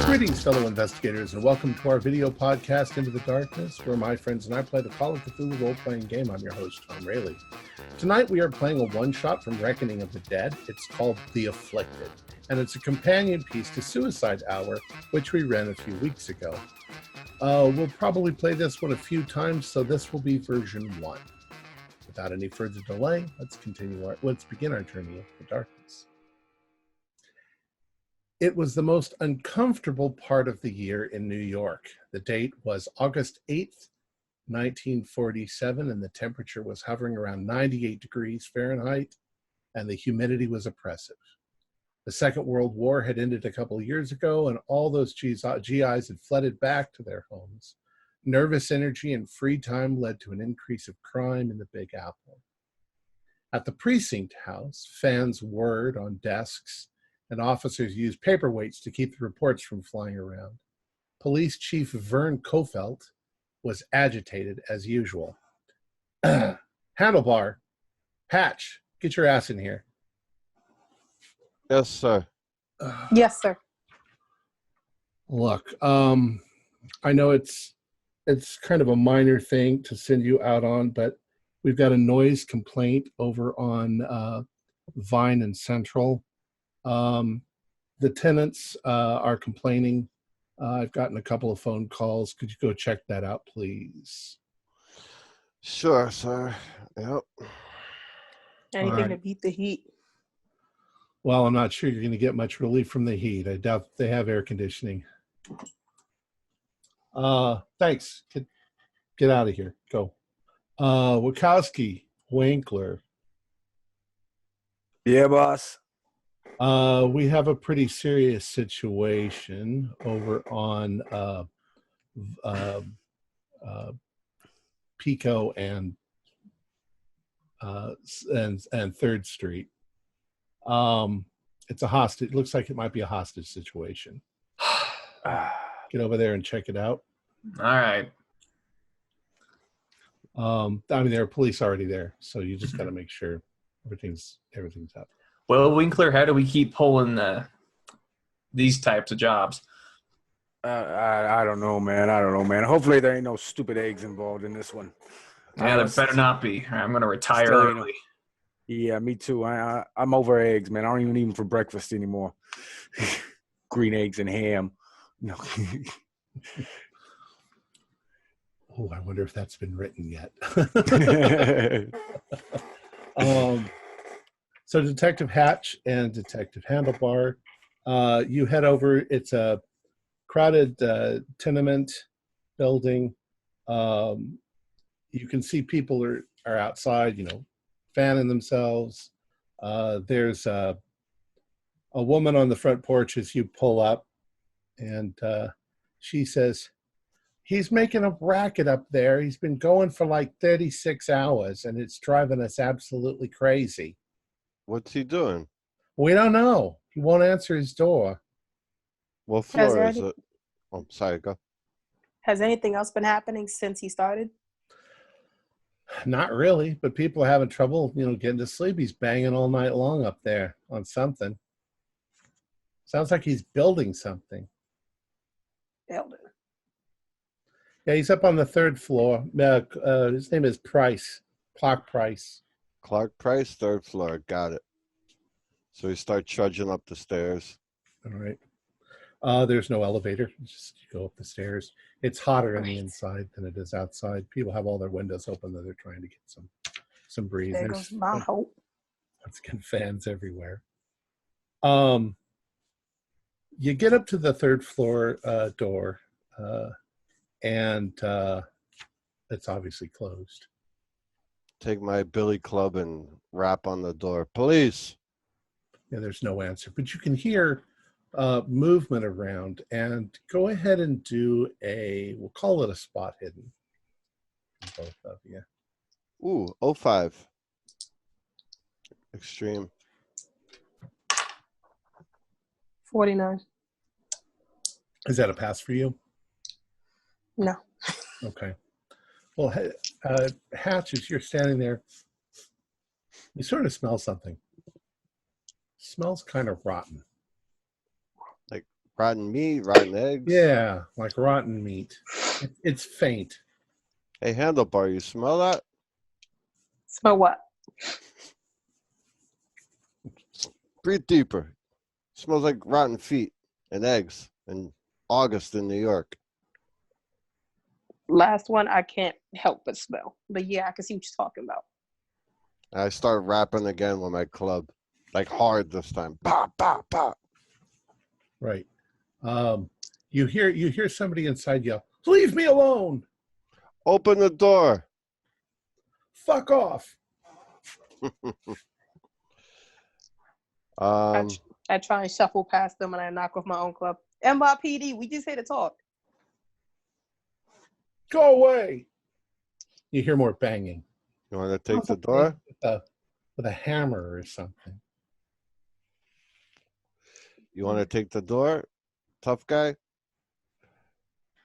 Greetings, fellow investigators, and welcome to our video podcast, Into the Darkness, where my friends and I play the Call of Cthulhu role-playing game. I'm your host, Tom Rayleigh. Tonight we are playing a one-shot from Reckoning of the Dead. It's called The Afflicted, and it's a companion piece to Suicide Hour, which we ran a few weeks ago. We'll probably play this one a few times, so this will be version 1. Without any further delay, let's begin our journey into the darkness. It was the most uncomfortable part of the year in New York. The date was August 8th, 1947, and the temperature was hovering around 98 degrees Fahrenheit, and the humidity was oppressive. The Second World War had ended a couple of years ago, and all those GIs had flooded back to their homes. Nervous energy and free time led to an increase of crime in the Big Apple. At the precinct house, fans whirred on desks, and officers used paperweights to keep the reports from flying around. Police Chief Vern Kofelt was agitated as usual. Handlebar, Patch, get your ass in here. Yes, sir. Yes, sir. Look, I know it's kind of a minor thing to send you out on, but we've got a noise complaint over on Vine and Central. The tenants are complaining. I've gotten a couple of phone calls. Could you go check that out, please? Sure, sir. Yep. Anything to beat the heat. Well, I'm not sure you're going to get much relief from the heat. I doubt they have air conditioning. Thanks. Get out of here. Go. Wachowski, Winkler. Yeah, boss. We have a pretty serious situation over on Pico and 3rd Street. It's a hostage. It looks like it might be a hostage situation. Get over there and check it out. All right. I mean, there are police already there, so you just got to make sure everything's up. Well, Winkler, how do we keep pulling these types of jobs? I don't know, man. Hopefully there ain't no stupid eggs involved in this one. Yeah, there better not be. I'm going to retire early. Yeah, me too. I'm over eggs, man. I don't even eat them for breakfast anymore. Green eggs and ham. No. Oh, I wonder if that's been written yet. So Detective Hatch and Detective Handlebar, you head over. It's a crowded tenement building. You can see people are outside, fanning themselves. There's a woman on the front porch as you pull up, and she says, "He's making a racket up there. He's been going for like 36 hours, and it's driving us absolutely crazy." What's he doing? We don't know. He won't answer his door. What floor is it? Oh, sorry, go. Has anything else been happening since he started? Not really, but people are having trouble, getting to sleep. He's banging all night long up there on something. Sounds like he's building something. Building. Yeah, he's up on the 3rd floor. His name is Price. Clark Price. Clark Price, 3rd floor. Got it. So we start trudging up the stairs. All right. There's no elevator. Just you go up the stairs. It's hotter on the inside than it is outside. People have all their windows open, though they're trying to get some breeze. There goes my hope. Once again, fans everywhere. You get up to the 3rd floor door, and it's obviously closed. Take my billy club and rap on the door. Police! Yeah, there's no answer. But you can hear movement around, and go ahead and do we'll call it a spot hidden. Both of you. Ooh, 05. Extreme. 49. Is that a pass for you? No. Okay. Well, Hatch, as you're standing there, you sort of smell something. Smells kind of rotten. Rotten meat, rotten eggs. Yeah, like rotten meat. It's faint. Hey, Handlebar, you smell that? Smell what? Breathe deeper. Smells like rotten feet and eggs in August in New York. Last one I can't help but smell. But yeah, I can see what you're talking about. I start rapping again with my club. Like hard this time. Pop, pop, pop. Right. You hear somebody inside yell, "Leave me alone! Open the door. Fuck off!" Um, I try and shuffle past them and I knock off my own club. NYPD, we just here to talk. Go away! You hear more banging. you want to take the door? With a hammer or something. You want to take the door? Tough guy?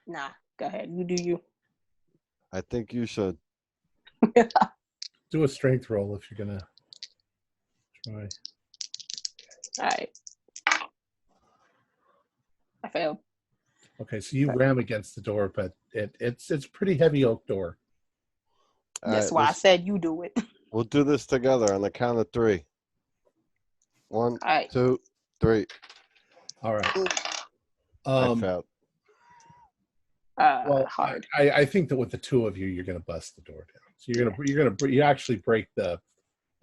Nah, go ahead. You do you. I think you should. Do a strength roll if you're gonna try. All right. I failed. Okay, so you ram against the door, but it's a pretty heavy oak door. All That's right, why I said you do it. we'll do this together on the count of 3. 1, All right. 2, 3. All right. I failed. Well, Hard. I think that with the two of you, you're gonna bust the door down. So you actually break the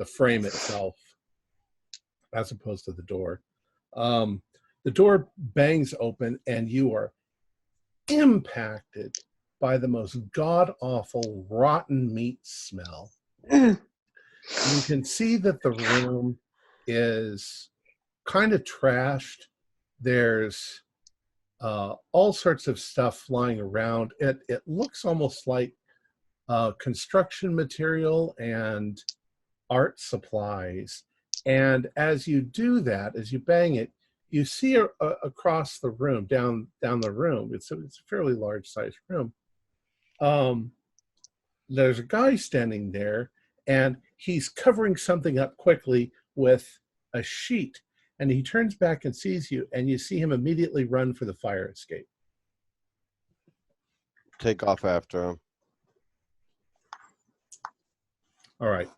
frame itself, as opposed to the door. The door bangs open, and you are impacted by the most god-awful rotten meat smell. You can see that the room is kind of trashed. There's all sorts of stuff lying around. It looks almost like construction material and art supplies. And as you do that, as you bang it, you see across the room, down the room. It's a fairly large sized room. There's a guy standing there, and he's covering something up quickly with a sheet. And he turns back and sees you, and you see him immediately run for the fire escape. Take off after him. All right.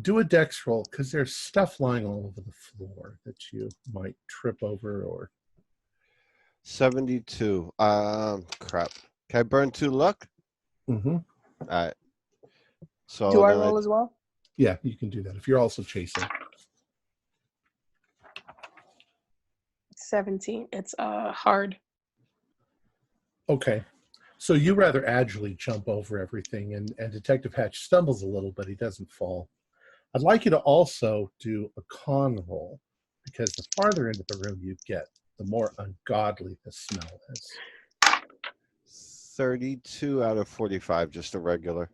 Do a dex roll, because there's stuff lying all over the floor that you might trip over or. 72. Crap. Can I burn 2 luck? Mm-hmm. All right. So Do I then roll as well? Yeah, you can do that if you're also chasing. 17. It's hard. Okay. So you rather agilely jump over everything, and Detective Hatch stumbles a little, but he doesn't fall. I'd like you to also do a con roll, because the farther into the room you get, the more ungodly the smell is. 32 out of 45, just a regular.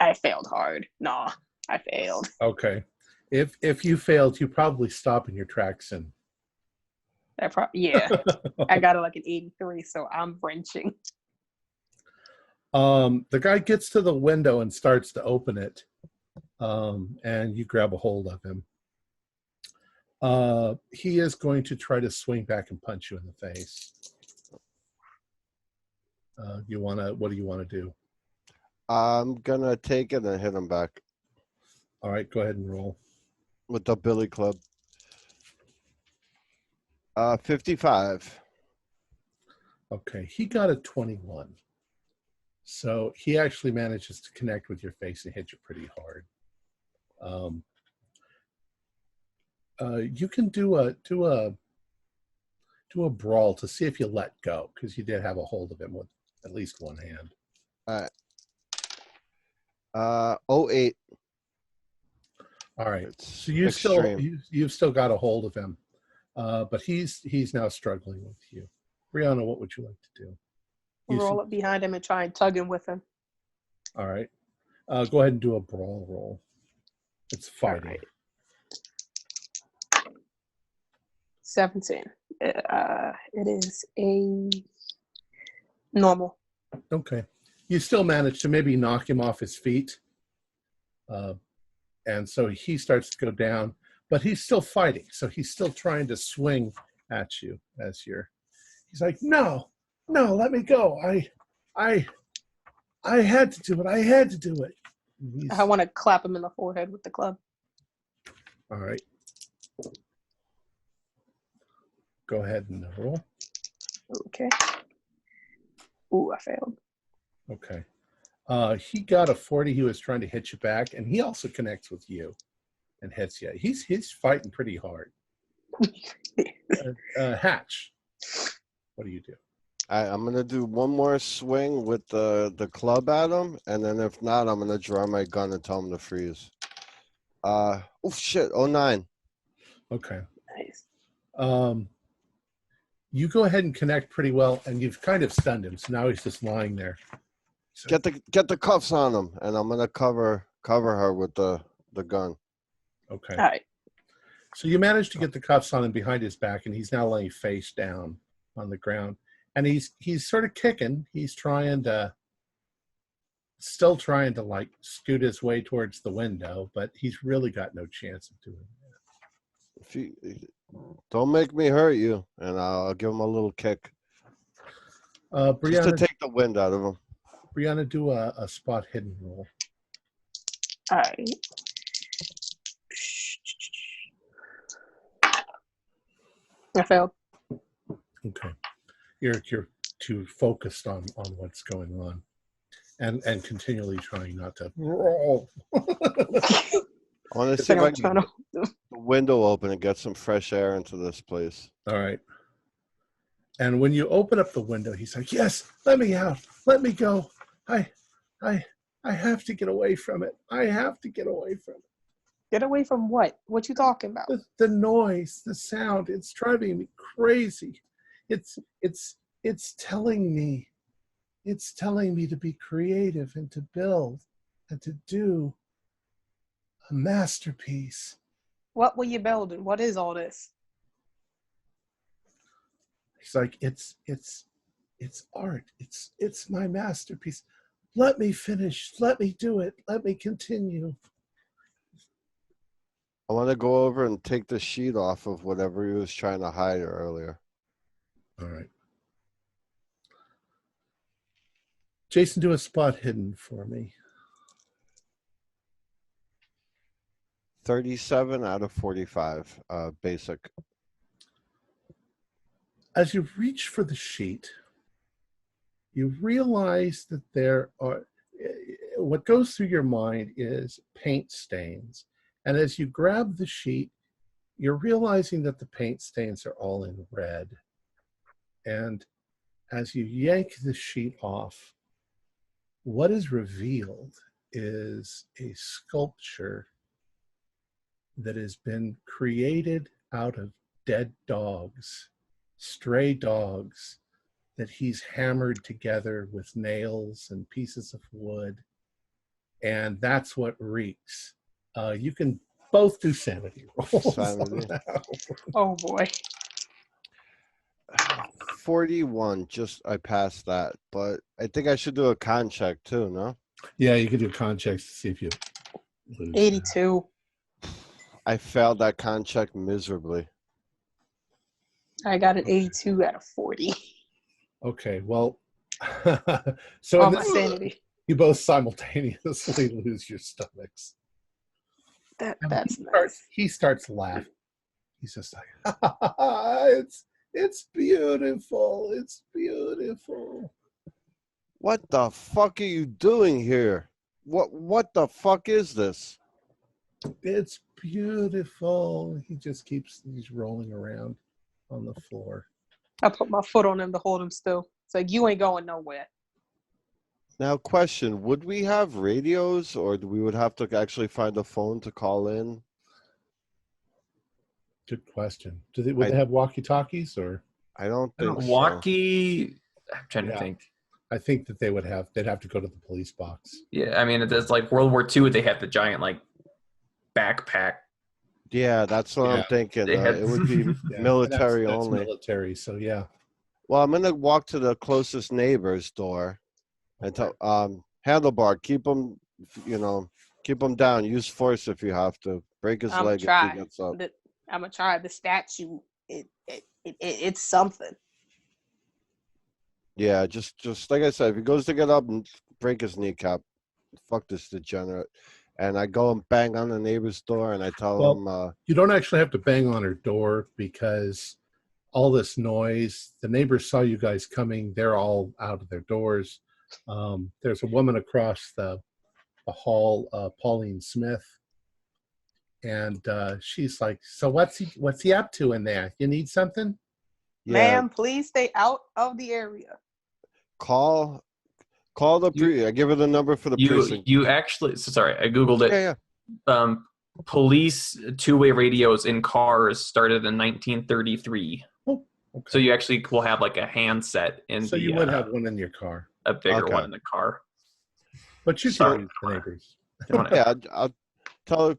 I failed hard. Nah, I failed. Okay. If you failed, you probably stop in your tracks and. Yeah. I got it like an 83, so I'm wrenching. The guy gets to the window and starts to open it, and you grab a hold of him. He is going to try to swing back and punch you in the face. What do you want to do? I'm gonna take it and hit him back All right, go ahead and roll. with the billy club. 55. Okay, he got a 21. So he actually manages to connect with your face and hit you pretty hard. You can do a brawl to see if you let go, because you did have a hold of him with at least one hand. All right. 08. All right. It's So you've still got a hold of him, but he's now struggling with you. Brianna, what would you like to do? Roll up behind him and try and tug him with him. All right. Go ahead and do a brawl roll. It's fighting. Alright. 17. It is a normal. Okay. You still manage to maybe knock him off his feet. And so he starts to go down, but he's still fighting. So he's still trying to swing at you as he's like, no, let me go. I had to do it. I had to do it. I want to clap him in the forehead with the club. All right. Go ahead and roll. Okay. Ooh, I failed. Okay. He got a 40. He was trying to hit you back, and he also connects with you and hits you. He's fighting pretty hard. Hatch, what do you do? I'm gonna do one more swing with the club at him, and then if not, I'm gonna draw my gun and tell him to freeze. Oh shit! 09. Okay. Nice. You go ahead and connect pretty well, and you've kind of stunned him. So now he's just lying there. So, Get the cuffs on him, and I'm gonna cover her with the gun. okay. All right. So you managed to get the cuffs on him behind his back, and he's now laying face down on the ground. And he's sort of kicking. He's still trying to like scoot his way towards the window, but he's really got no chance of doing that. If you don't make me hurt you, and I'll give him a little kick. Just to Brianna, take the wind out of him. Brianna, do a spot hidden roll. All right. I failed. Okay. You're too focused on what's going on, and continually trying not to roll. I want to see if I I'm can trying get to. the window open and get some fresh air into this place. All right. And when you open up the window, he's like, "Yes, let me out. Let me go. I have to get away from it. I have to get away from it. Get away from what? What you talking about? The noise, the sound, it's driving me crazy. It's telling me to be creative and to build and to do a masterpiece." What were you building? What is all this? He's like, it's art. It's my masterpiece. Let me finish. Let me do it. Let me continue. I want to go over and take the sheet off of whatever he was trying to hide earlier. All right. Jason, do a spot hidden for me. 37 out of 45, basic. As you reach for the sheet, you realize that what goes through your mind is paint stains. And as you grab the sheet, you're realizing that the paint stains are all in red. And as you yank the sheet off, what is revealed is a sculpture that has been created out of dead dogs, stray dogs that he's hammered together with nails and pieces of wood. And that's what reeks. You can both do sanity rolls. Sanity. Oh boy. 41, I passed that, but I think I should do a con check too, no? Yeah, you can do con checks to see if you lose. 82. I failed that con check miserably. I got an 82 out of 40. Okay, well, so Oh, my sanity. you both simultaneously lose your stomachs. That's nice. He starts laughing. He's just like, it's beautiful. It's beautiful. What the fuck are you doing here? What the fuck is this? It's beautiful. He's rolling around on the floor. I put my foot on him to hold him still. It's like, you ain't going nowhere. Now, question, would we have radios, or do we would have to actually find a phone to call in? Good question. Would they have walkie-talkies or? I don't think so. Walkie. I'm trying to Yeah. think. I think that they'd have to go to the police box. Yeah, I mean, it's like World War II. They had the giant like backpack. Yeah, that's what I'm Yeah. thinking. They had It would be Yeah, military that's only. military. So yeah. Well, I'm gonna walk to the closest neighbor's door and tell handlebar, keep him, keep him down. Use force if you have to. Break his I'm leg if try. he gets up. I'm gonna try the statue. It's something. Yeah, just like I said, if he goes to get up and break his kneecap, fuck this degenerate. And I go and bang on the neighbor's door and I tell him, You don't actually have to bang on her door because all this noise, the neighbors saw you guys coming. They're all out of their doors. There's a woman across the hall, Pauline Smith, and she's like, "So what's he up to in there? You need something?" yeah, Ma'am, please stay out of the area. call the precinct. I give her the number for the precinct. You actually, sorry, I googled it. Yeah. Police two-way radios in cars started in 1933. Oh, okay. So you actually will have like a handset in So the. you would have one in your car, a bigger Okay. one in the car. but you Sorry. can use the neighbors. Yeah, I'll tell her,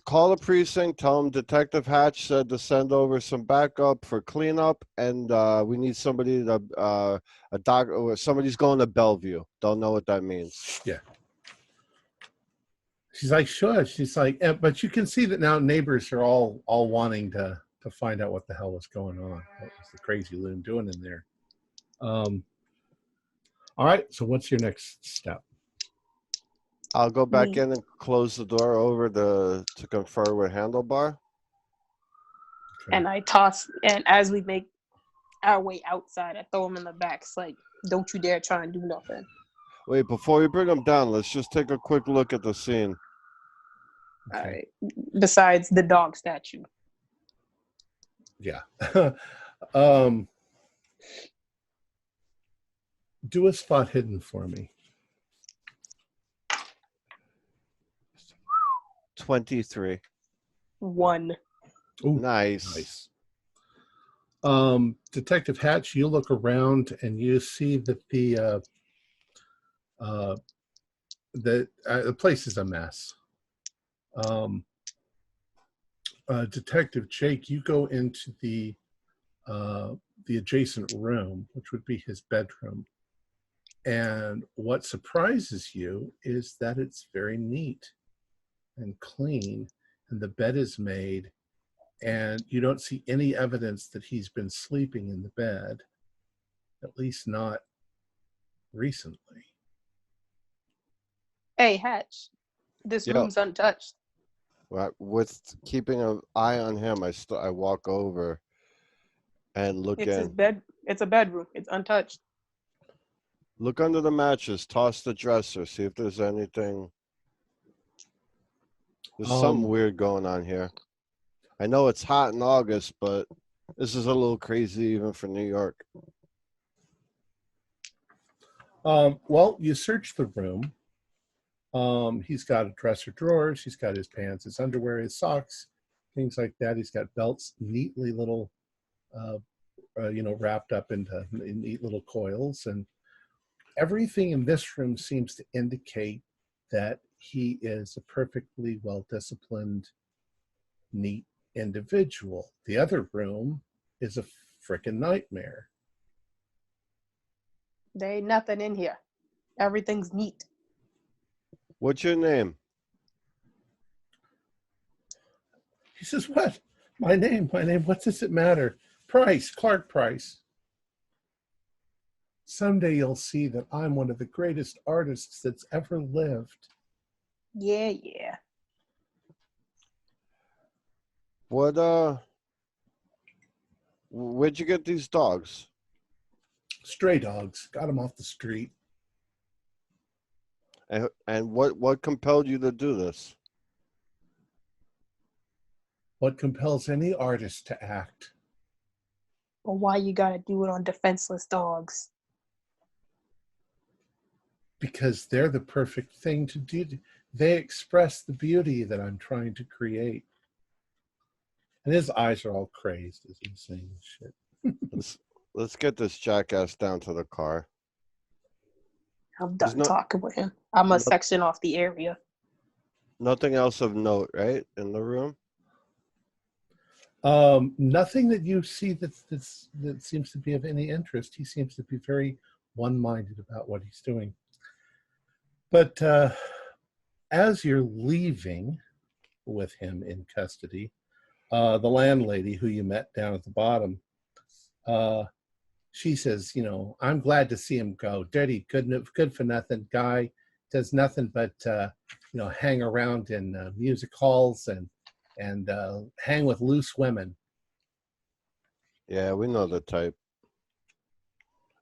call the precinct, tell them Detective Hatch said to send over some backup for cleanup, and we need somebody to, a doctor, or somebody's going to Bellevue. Don't know what that means. She's like, "Sure." She's like, but you can see that now neighbors are all wanting to find out what the hell was going on. What was the crazy loon doing in there? All right. So what's your next step? I'll go back in and close the door over to confer with Handlebar. Okay. And I toss, and as we make our way outside, I throw him in the back. It's like, don't you dare try and do nothing. Wait, before we bring him down, let's just take a quick look at the scene. All right. Besides the dog statue. Yeah. Do a spot hidden for me. 23. 1. Ooh, Nice. nice. Detective Hatch, you look around and you see that the place is a mess. Detective Jake, you go into the adjacent room, which would be his bedroom. And what surprises you is that it's very neat and clean, and the bed is made, and you don't see any evidence that he's been sleeping in the bed, at least not recently. Hey, Hatch. This Yo. room's untouched. Right, with keeping an eye on him, I walk over and look It's his in. bed. It's a bedroom. It's untouched. Look under the mattress, toss the dresser, see if there's anything. There's something weird going on here. I know it's hot in August, but this is a little crazy even for New York. Well, you search the room. He's got a dresser drawers. He's got his pants, his underwear, his socks, things like that. He's got belts neatly little, wrapped up into neat little coils. And everything in this room seems to indicate that he is a perfectly well-disciplined, neat individual. The other room is a freaking nightmare. There ain't nothing in here. Everything's neat. What's your name? He says, "What? My name? What does it matter? Price, Clark Price. Someday you'll see that I'm one of the greatest artists that's ever lived." Yeah. Where'd you get these dogs? Stray dogs. Got them off the street. And what compelled you to do this? What compels any artist to act? But why you gotta do it on defenseless dogs? Because they're the perfect thing to do. They express the beauty that I'm trying to create. And his eyes are all crazed as he's saying this shit. Let's get this jackass down to the car. I'm There's done talking with him. I'm gonna no- section off the area. Nothing else of note, right, in the room? Nothing that you see that seems to be of any interest. He seems to be very one-minded about what he's doing. But as you're leaving with him in custody, the landlady who you met down at the bottom, she says, I'm glad to see him go. Dirty, good for nothing guy, does nothing but hang around in music halls and hang with loose women. Yeah, we know the type.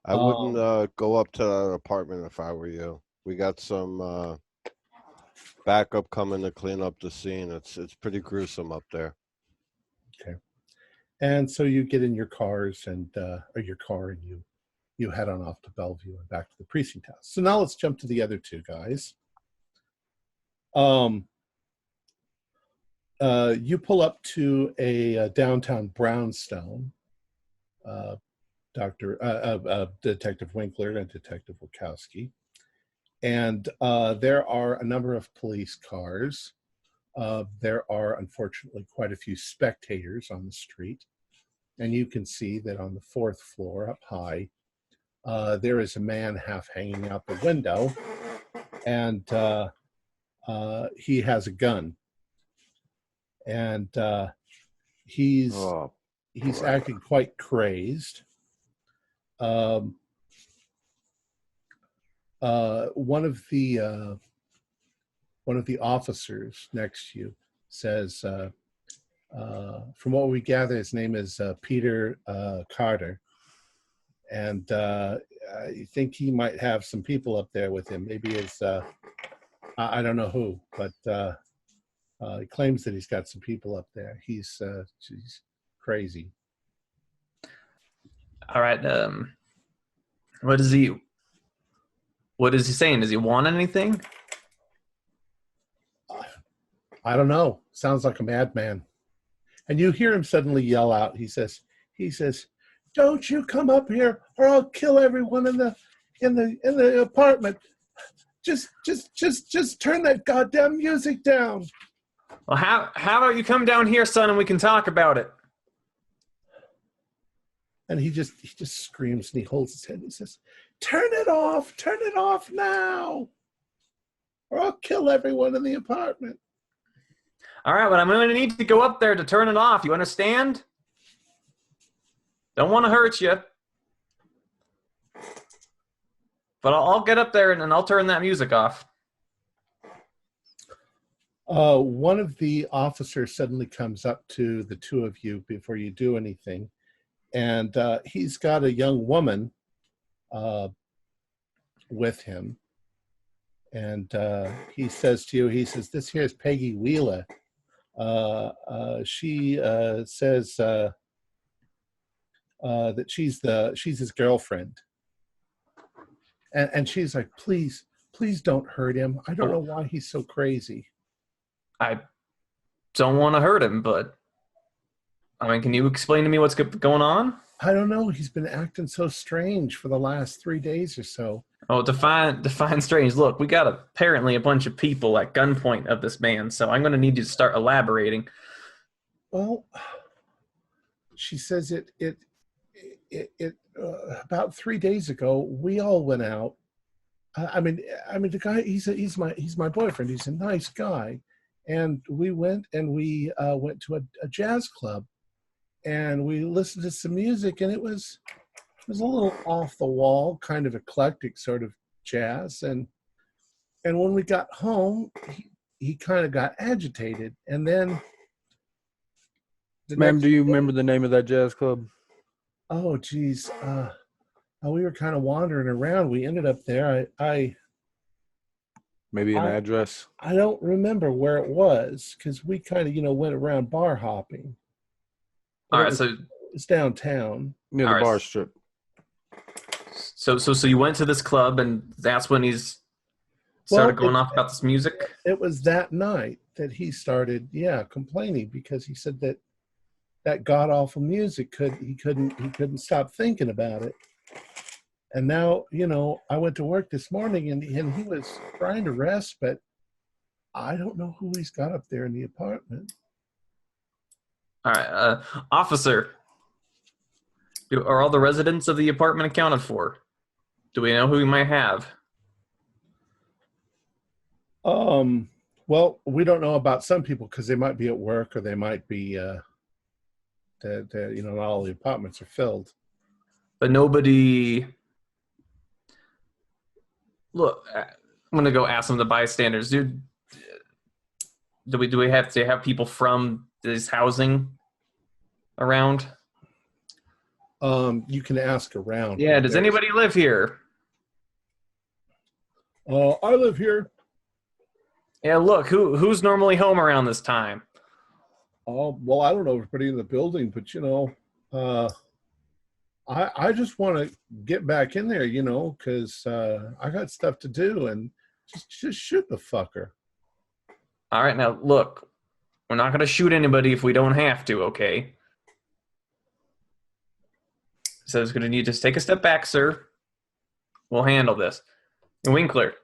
I Um, wouldn't go up to that apartment if I were you. We got some backup coming to clean up the scene. It's pretty gruesome up there. And so you get in your cars or your car, and you head on off to Bellevue and back to the precinct house. So now let's jump to the other two guys. You pull up to a downtown brownstone. Detective Winkler and Detective Wachowski. And there are a number of police cars. There are, unfortunately, quite a few spectators on the street. And you can see that on the fourth floor up high, there is a man half hanging out the window, and he has a gun. And he's acting quite crazed. One of the officers next to you says, from what we gather, his name is Peter Carter, and I think he might have some people up there with him. Maybe it's I don't know who, but he claims that he's got some people up there. He's crazy. All right. What is he saying? Does he want anything? I don't know. Sounds like a madman. And you hear him suddenly yell out. He says, "Don't you come up here, or I'll kill everyone in the apartment. Just turn that goddamn music down." Well, how about you come down here, son, and we can talk about it? And he just screams, and he holds his head. He says, turn it off now, or I'll kill everyone in the apartment." All right, but I'm going to need to go up there to turn it off. You understand? Don't want to hurt you. But I'll get up there and I'll turn that music off. One of the officers suddenly comes up to the two of you before you do anything. And he's got a young woman with him. And he says to you, "This here's Peggy Wheeler. She says that she's his girlfriend." And she's like, please don't hurt him. I don't know why he's so crazy. I don't want to hurt him, but I mean, can you explain to me what's going on? I don't know. He's been acting so strange for the last 3 days or so. Oh, define strange. Look, we got apparently a bunch of people at gunpoint of this man, so I'm going to need you to start elaborating. Well, she says it about 3 days ago, we all went out. I mean, the guy, he's my boyfriend. He's a nice guy, and we went to a jazz club, and we listened to some music, and it was a little off the wall, kind of eclectic sort of jazz, and when we got home, he kind of got agitated, and then. Ma'am, do you remember the name of that jazz club? Oh, geez. We were kind of wandering around. We ended up there. Maybe an address? I don't remember where it was because we kind of, went around bar hopping. All right, so it's downtown. Near the bar strip. So you went to this club, and that's when he's started going off about this music? It was that night that he started, complaining because he said that god awful music he couldn't stop thinking about it. And now, I went to work this morning and he was trying to rest, but I don't know who he's got up there in the apartment. All right, officer. Are all the residents of the apartment accounted for? Do we know who we might have? Well, we don't know about some people because they might be at work or they might be, not all the apartments are filled. But nobody. Look, I'm gonna go ask some of the bystanders, dude. Do we have to have people from this housing around? You can ask around. Yeah. Does anybody live here? I live here. Yeah. Look, who's normally home around this time? Well, I don't know everybody in the building, but I just want to get back in there, because I got stuff to do, and just shoot the fucker. All right. Now look, we're not gonna shoot anybody if we don't have to. Okay. So it's gonna need to just take a step back, sir. We'll handle this. And Winkler.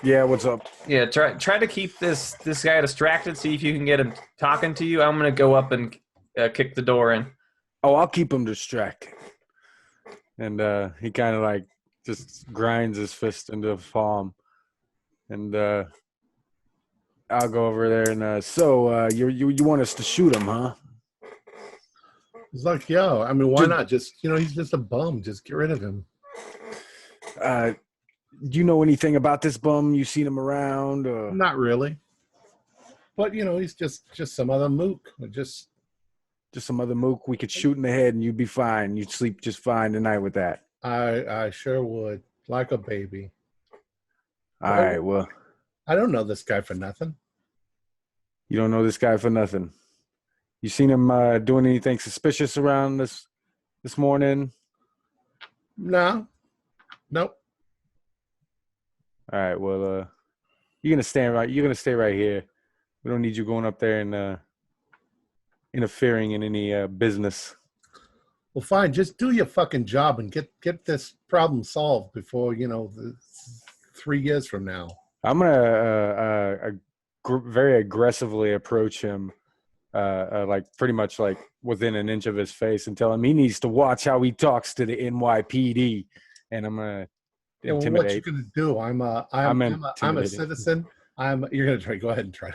Yeah, what's up? Yeah, try to keep this guy distracted. See if you can get him talking to you. I'm gonna go up and kick the door in. Oh, I'll keep him distracted. And he kind of like just grinds his fist into the palm. And I'll go over there and so you want us to shoot him, huh? It's like, yo, I mean, why not? Just he's just a bum. Just get rid of him. Do you know anything about this bum? You seen him around? Or? Not really. But he's just some other mook. Just some other mook we could shoot in the head and you'd be fine. You'd sleep just fine tonight with that. I sure would. Like a baby. All right, well. I don't know this guy for nothing. You don't know this guy for nothing. You seen him doing anything suspicious around this morning? No. Nope. All right, well, you're gonna stay right here. We don't need you going up there and interfering in any business. Well, fine. Just do your fucking job and get this problem solved before 3 years from now. I'm gonna very aggressively approach him, like pretty much like within an inch of his face, and tell him he needs to watch how he talks to the NYPD. And I'm gonna intimidate. Well, what you gonna do? I'm a citizen. You're gonna try. Go ahead and try.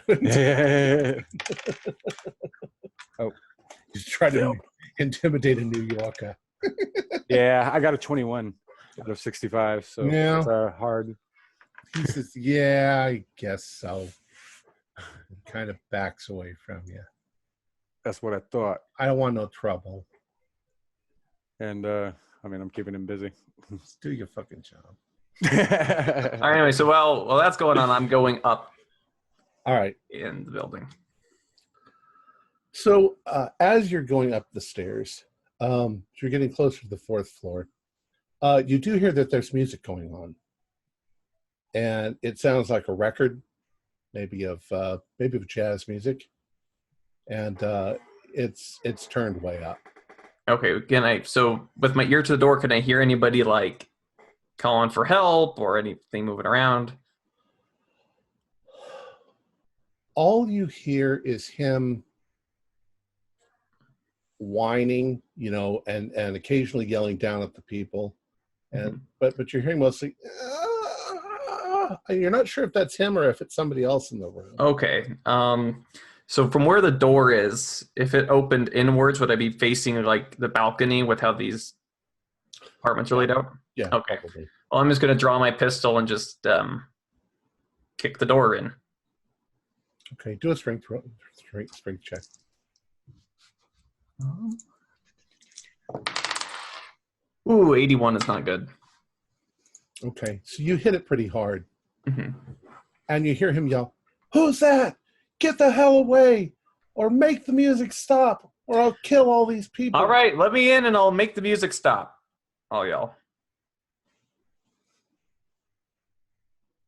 Oh, you try to intimidate a New Yorker. Yeah, I got a 21 out of 65, so yeah. It's hard. He says, "Yeah, I guess so." He kind of backs away from you. That's what I thought. I don't want no trouble. And I'm keeping him busy. Just do your fucking job. All right, anyway, so while that's going on, I'm going up. All right. In the building. So as you're going up the stairs, you're getting closer to the fourth floor. You do hear that there's music going on, and it sounds like a record, maybe of jazz music, and it's turned way up. Okay, so with my ear to the door, can I hear anybody like calling for help or anything moving around? All you hear is him whining, and occasionally yelling down at the people, and but you're hearing mostly. You're not sure if that's him or if it's somebody else in the room. Okay. So from where the door is, if it opened inwards, would I be facing like the balcony with how these apartments are laid out? Yeah. Okay. Probably. Well, I'm just going to draw my pistol and just kick the door in. Okay. Do a strength check. Ooh, 81 is not good. Okay. So you hit it pretty hard. Mm-hmm. And you hear him yell, "Who's that? Get the hell away, or make the music stop, or I'll kill all these people." All right, let me in and I'll make the music stop. I'll yell.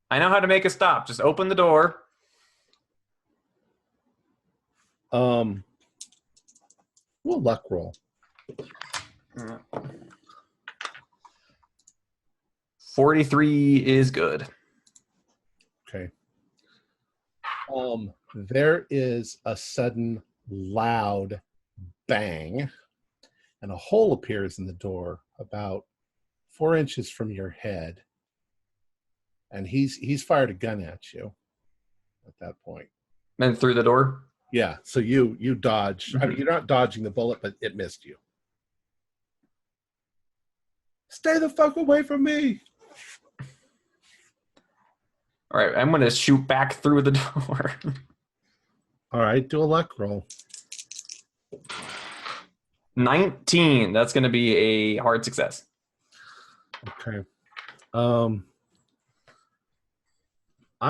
I know how to make it stop. Just open the door. We'll luck roll. 43 is good. Okay. There is a sudden loud bang, and a hole appears in the door about 4 inches from your head. And he's fired a gun at you at that point. And through the door. Yeah, so you dodge. I mean, Mhm. you're not dodging the bullet, but it missed you. Stay the fuck away from me! All right, I'm gonna shoot back through the door. All right, do a luck roll. 19. That's gonna be a hard success. Okay. I'm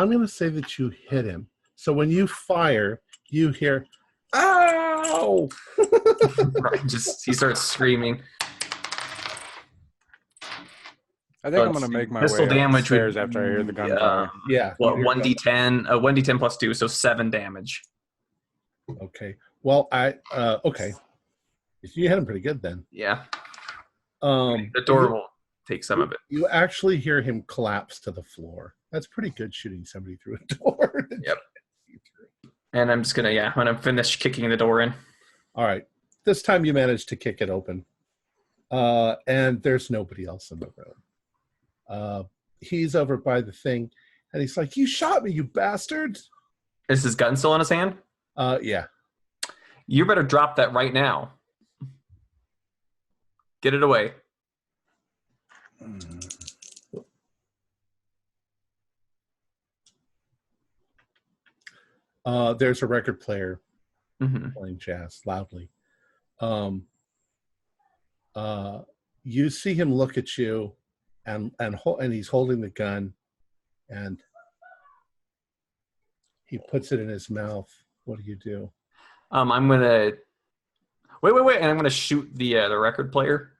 going to say that you hit him. So when you fire, you hear, "Ow!" Right, he starts screaming. I think I'm gonna make my pistol way damage upstairs would after I hear the be, gunfire. Yeah. What, you hear 1d10? 1d10 plus 2, so 7 damage. Okay. Well, okay. You hit him pretty good then. Yeah. The The door will take some of it. You actually hear him collapse to the floor. That's pretty good shooting somebody through a door. Yep. And I'm just gonna, when I'm finished kicking the door in. All right. This time you managed to kick it open. And there's nobody else in the room. He's over by the thing, and he's like, "You shot me, you bastard!" Is his gun still in his hand? Yeah. You better drop that right now. Get it away. There's a record player Mm-hmm. playing jazz loudly. You see him look at you, and he's holding the gun, and he puts it in his mouth. What do you do? I'm gonna wait, and I'm gonna shoot the record player.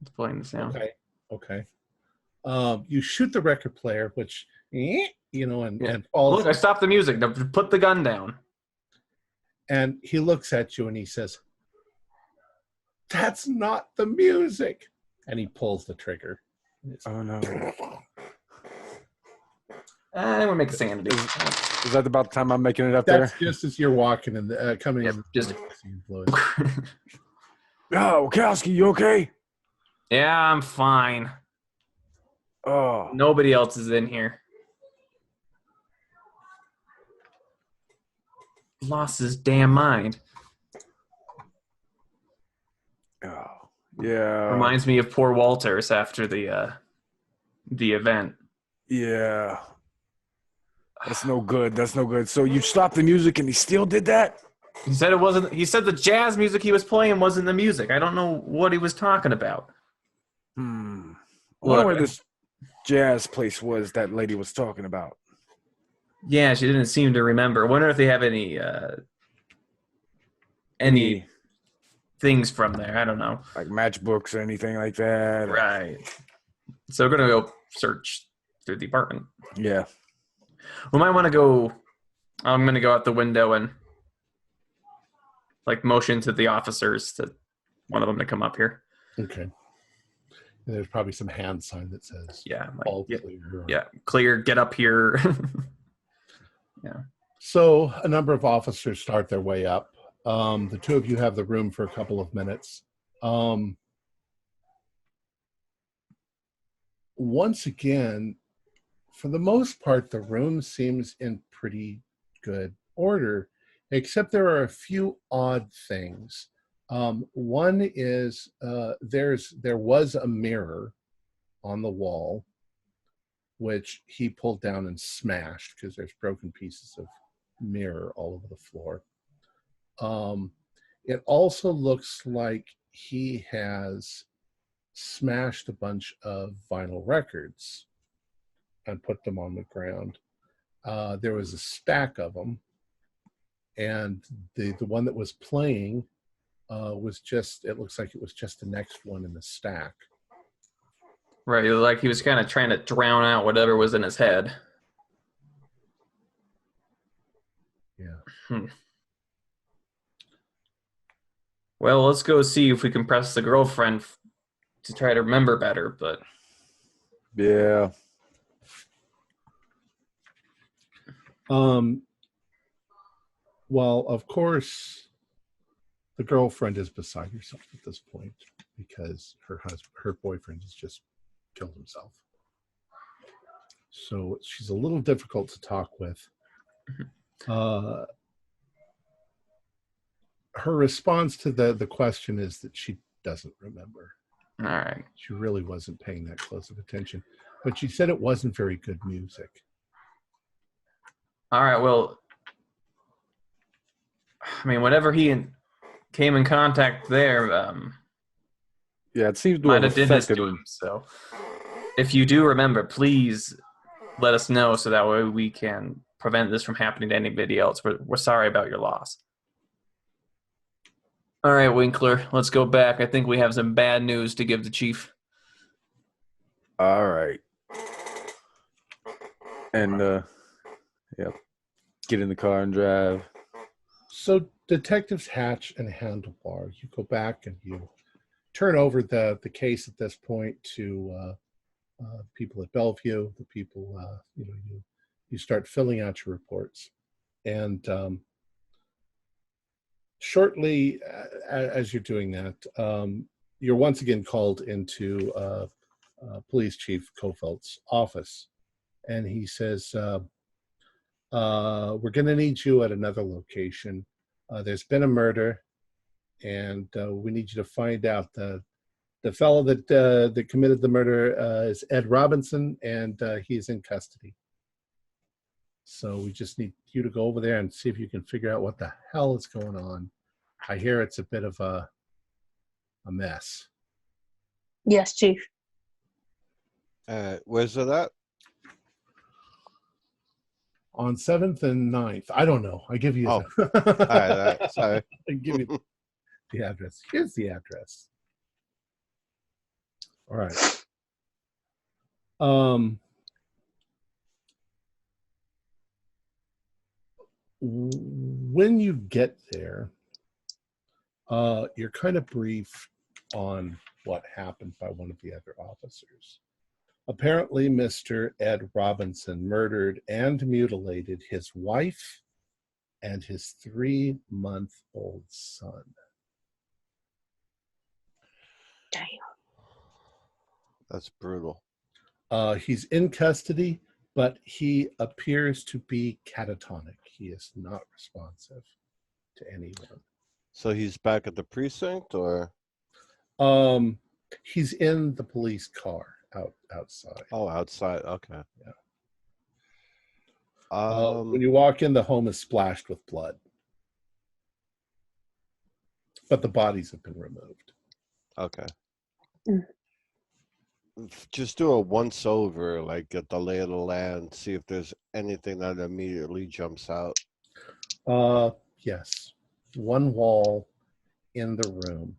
It's playing the sound. Okay. You shoot the record player, which and falls. Look, I stopped the music. Now put the gun down. And he looks at you and he says, "That's not the music." And he pulls the trigger. Oh no! I'm gonna make a sanity. Is that about the time I'm making it up That's there? just as you're walking and coming Yep, in. just- Oh, Kowski, you okay? Yeah, I'm fine. Oh, Nobody else is in here. Lost his damn mind. oh, yeah. Reminds me of poor Walters after the event. Yeah. That's no good. That's no good. So you stopped the music and he still did that? He said it wasn't. He said the jazz music he was playing wasn't the music. I don't know what he was talking about. I wonder where Look, this jazz place was that lady was talking about. yeah, she didn't seem to remember. I wonder if they have any things from there. I don't know. Like matchbooks or anything like that? Right. So we're gonna go search through the apartment. Yeah. We might want to go. I'm gonna go out the window and motion to the officers to one of them to come up here. Okay. And there's probably some hand sign that says, Yeah. "All Yeah. clear." Yeah. Clear. Get up here. So a number of officers start their way up. The two of you have the room for a couple of minutes. Once again, for the most part, the room seems in pretty good order, except there are a few odd things. One is there was a mirror on the wall, which he pulled down and smashed because there's broken pieces of mirror all over the floor. It also looks like he has smashed a bunch of vinyl records and put them on the ground. There was a stack of them, and the one that was playing was just, it looks like it was just the next one in the stack. Right. Like he was kind of trying to drown out whatever was in his head. Yeah. Well, let's go see if we can press the girlfriend to try to remember better, but Yeah. Well, of course, the girlfriend is beside herself at this point because her boyfriend has just killed himself. So she's a little difficult to talk with. Her response to the question is that she doesn't remember. all right. She really wasn't paying that close of attention. But she said it wasn't very good music. All right, well, I mean, whatever he came in contact there, Yeah, it seems to might have have did this affected to him. him. So, if you do remember, please let us know so that way we can prevent this from happening to anybody else. We're sorry about your loss. All right, Winkler, let's go back. I think we have some bad news to give the chief. All right. And, yep. Get in the car and drive. So Detectives Hatch and Handlebar, you go back and you turn over the case at this point to people at Bellevue, the people, you start filling out your reports. And shortly as you're doing that, you're once again called into Police Chief Kofeld's office. And he says, we're going to need you at another location. There's been a murder, and we need you to find out. The fellow that committed the murder is Ed Robinson, and he's in custody. So we just need you to go over there and see if you can figure out what the hell is going on. I hear it's a bit of a mess. Yes, Chief. Where's it at? On 7th and 9th. I don't know. I give you Oh. All right. Sorry. I give you the address. Here's the address. All right. When you get there, you're kind of briefed on what happened by one of the other officers. Apparently, Mr. Ed Robinson murdered and mutilated his wife and his 3-month-old son. Damn. That's brutal. He's in custody, but he appears to be catatonic. He is not responsive to anyone. So he's back at the precinct, or? He's in the police car outside. Oh, outside. Okay. Yeah. When you walk in, the home is splashed with blood, but the bodies have been removed. Okay. Just do a once over, like get the lay of the land, see if there's anything that immediately jumps out. Yes. One wall in the room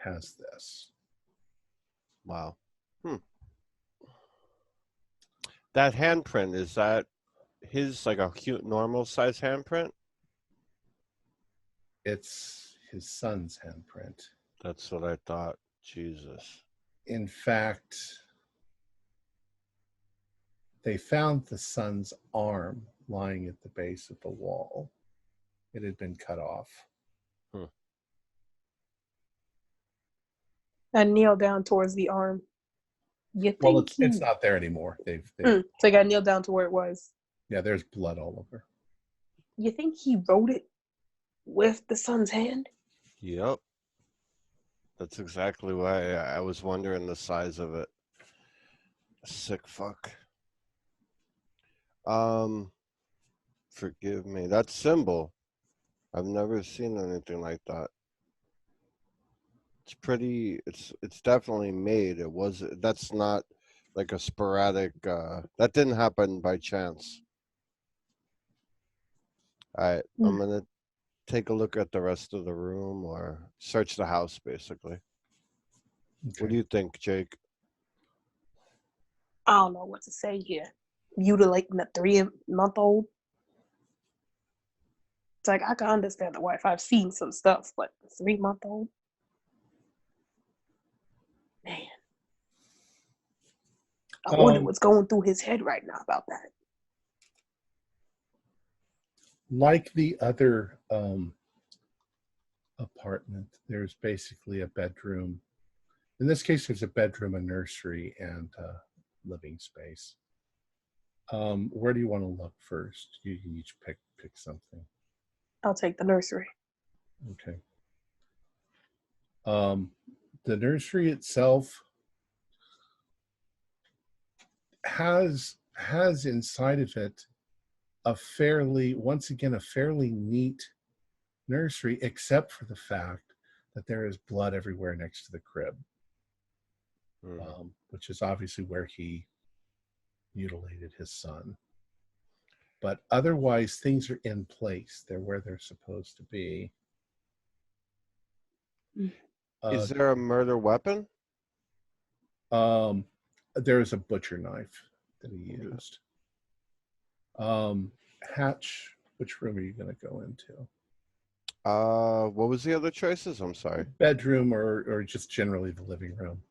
has this. Wow. That handprint, is that his, like a cute normal size handprint? It's his son's handprint. That's what I thought. Jesus. In fact, they found the son's arm lying at the base of the wall. It had been cut off. I kneel down towards the arm. You think Well, it's not there anymore. They've So I got kneel down to where it was. yeah, there's blood all over. You think he wrote it with the son's hand? Yep. That's exactly why I was wondering the size of it. Sick fuck. Forgive me. That symbol, I've never seen anything like that. It's pretty, it's definitely made. That's not like a sporadic, that didn't happen by chance. All right, I'm gonna take a look at the rest of the room, or search the house, basically. Okay. What do you think, Jake? I don't know what to say here. Mutilating a 3-month-old? It's like, I can understand the wife. I've seen some stuff, but 3-month-old? I wonder Um, what's going through his head right now about that. Like the other apartment, there's basically a bedroom. In this case, there's a bedroom, a nursery, and living space. Where do you want to look first? You can each pick something. I'll take the nursery. Okay. The nursery itself has inside of it a fairly neat nursery, except for the fact that there is blood everywhere next to the crib, which is obviously where he mutilated his son. But otherwise, things are in place. They're where they're supposed to be. Is there a murder weapon? There is a butcher knife that he used. Hatch, which room are you going to go into? What was the other choices? I'm sorry. Bedroom or just generally the living room?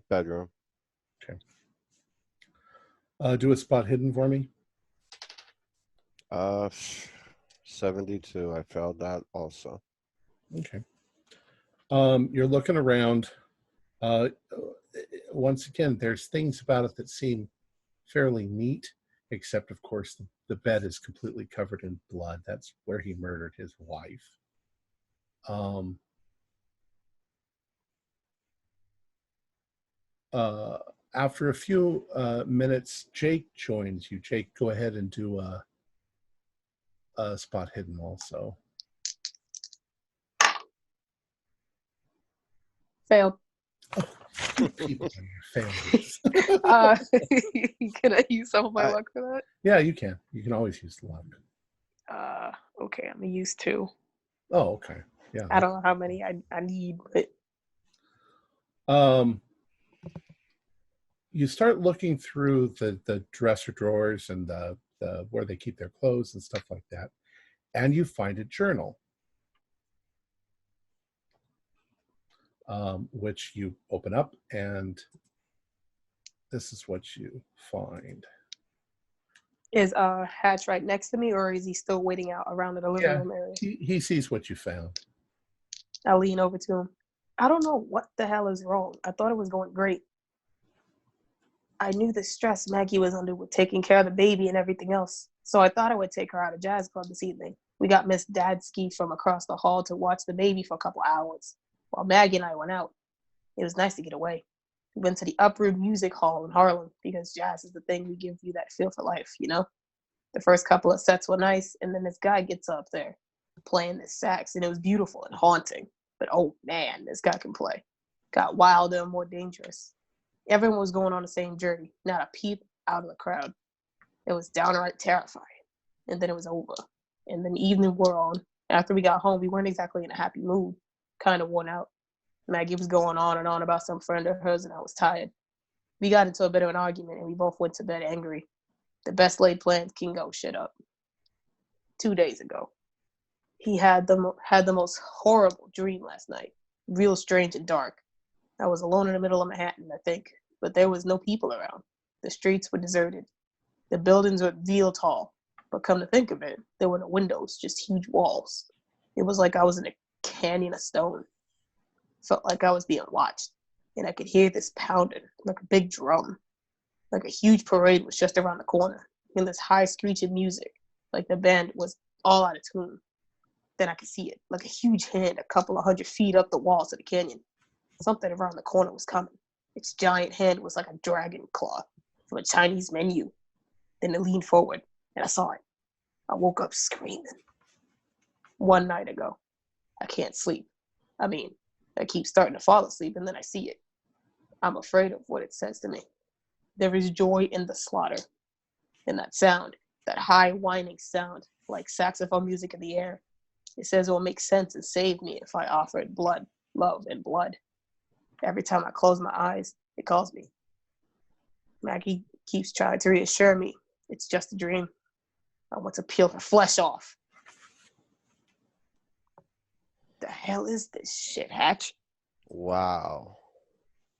Bedroom. Okay. Do a spot hidden for me. 72. I failed that also. Okay. You're looking around. Once again, there's things about it that seem fairly neat, except, of course, the bed is completely covered in blood. That's where he murdered his wife. After a few minutes, Jake joins you. Jake, go ahead and do a spot hidden also. Failed. You people and your failures. Can I use some of my luck for that? Yeah, you can. You can always use the luck. Okay, I'm gonna use 2. Oh, okay. Yeah. I don't know how many I need, but you start looking through the dresser drawers and the where they keep their clothes and stuff like that, and you find a journal, which you open up, and this is what you find. is Hatch right next to me, or is he still waiting out around in the living room area? He sees what you found. I lean over to him. I don't know what the hell is wrong. I thought it was going great. I knew the stress Maggie was under with taking care of the baby and everything else, so I thought I would take her out of jazz club this evening. We got Miss Dadsky from across the hall to watch the baby for a couple hours, while Maggie and I went out. It was nice to get away. We went to the Uproot Music Hall in Harlem, because jazz is the thing we give you that feel for life, you know? The first couple of sets were nice, and then this guy gets up there playing this sax, and it was beautiful and haunting. But oh man, this guy can play. Got wilder and more dangerous. Everyone was going on the same journey, not a peep out of the crowd. It was downright terrifying. And then it was over. And then the evening wore on. After we got home, we weren't exactly in a happy mood. Kind of worn out. Maggie was going on and on about some friend of hers, and I was tired. We got into a bit of an argument, and we both went to bed angry. The best laid plans can go shit up. 2 days ago, he had the most horrible dream last night. Real strange and dark. I was alone in the middle of Manhattan, I think, but there was no people around. The streets were deserted. The buildings were real tall, but come to think of it, there were no windows, just huge walls. It was like I was in a canyon of stone. Felt like I was being watched, and I could hear this pounding, like a big drum. Like a huge parade was just around the corner, and this high screeching music, like the band was all out of tune. Then I could see it, like a huge hand a couple of 100 feet up the walls of the canyon. Something around the corner was coming. Its giant hand was like a dragon claw from a Chinese menu. Then it leaned forward, and I saw it. I woke up screaming. 1 night ago. I can't sleep. I mean, I keep starting to fall asleep, and then I see it. I'm afraid of what it says to me. There is joy in the slaughter. And that sound, that high whining sound, like saxophone music in the air. It says it will make sense and save me if I offer it blood, love, and blood. Every time I close my eyes, it calls me. Maggie keeps trying to reassure me it's just a dream. I want to peel her flesh off. The hell is this shit, Hatch? Wow.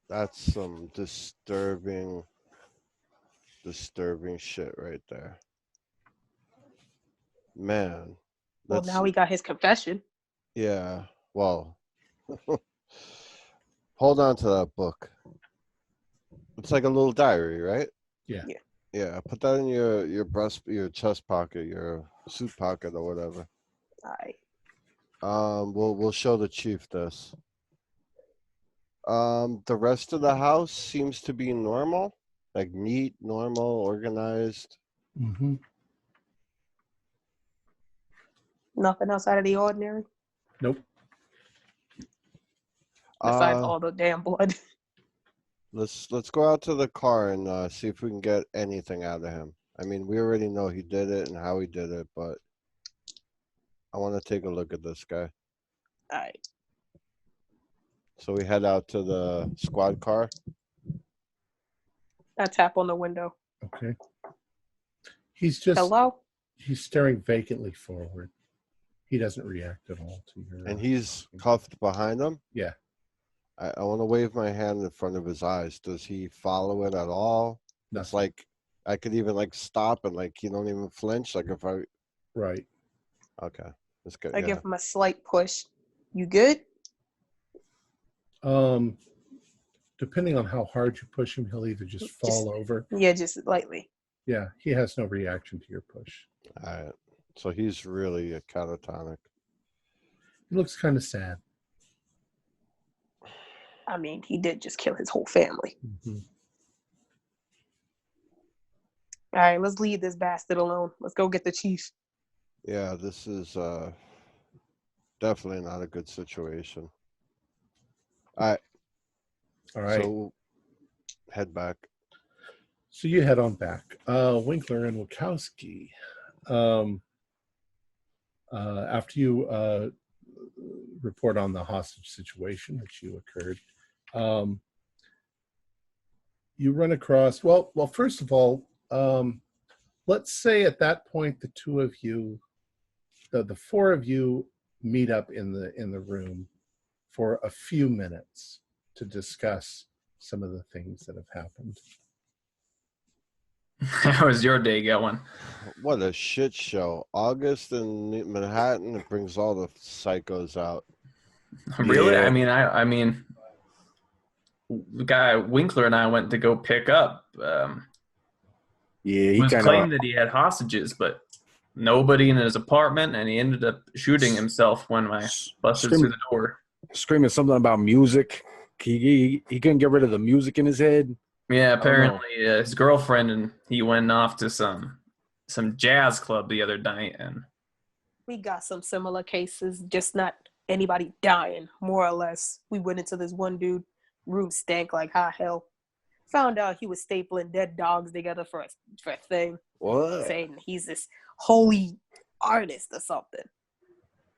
That's some disturbing disturbing shit right there. Man. Well, now we got his confession. Yeah. Well, hold on to that book. It's like a little diary, right? Yeah. Yeah. Yeah. Put that in your chest pocket, your suit pocket, or whatever. All right. We'll show the chief this. The rest of the house seems to be normal, like neat, normal, organized. Mm-hmm. Nothing else out of the ordinary Nope. besides all the damn blood. Let's go out to the car and see if we can get anything out of him. I mean, we already know he did it and how he did it, but I want to take a look at this guy. All right. So we head out to the squad car. I tap on the window. Okay. He's just Hello? he's staring vacantly forward. He doesn't react at all to your. And he's cuffed behind him. Yeah. I want to wave my hand in front of his eyes. Does he follow it at all? Nothing. It's like I could even like stop and like he don't even flinch. Like if I. Right. Okay, that's good. I give him a slight push. You good? Depending on how hard you push him, he'll either just fall over. Yeah, just lightly. Yeah, he has no reaction to your push. All right. So he's really a catatonic. He looks kind of sad. I mean, he did just kill his whole family. Mm-hmm. All right, let's leave this bastard alone. Let's go get the chief. Yeah, this is definitely not a good situation. All right. So head back. So you head on back. Winkler and Wachowski. After you report on the hostage situation which you occurred, you run across. Well, first of all, let's say at that point the two of you, the four of you, meet up in the room for a few minutes to discuss some of the things that have happened. How was your day going? What a shit show. August in Manhattan, it brings all the psychos out. Really? Yeah. I mean, the guy Winkler and I went to go pick up. Yeah, He he was kind claiming of. that he had hostages, but nobody in his apartment, and he ended up shooting himself when I busted through the door. Screaming something about music. He couldn't get rid of the music in his head. Yeah, apparently his girlfriend and he went off to some jazz club the other night, and We got some similar cases, just not anybody dying, more or less. We went into this one dude, room stank like high hell. Found out he was stapling dead dogs together for a thing. What? Saying he's this holy artist or something.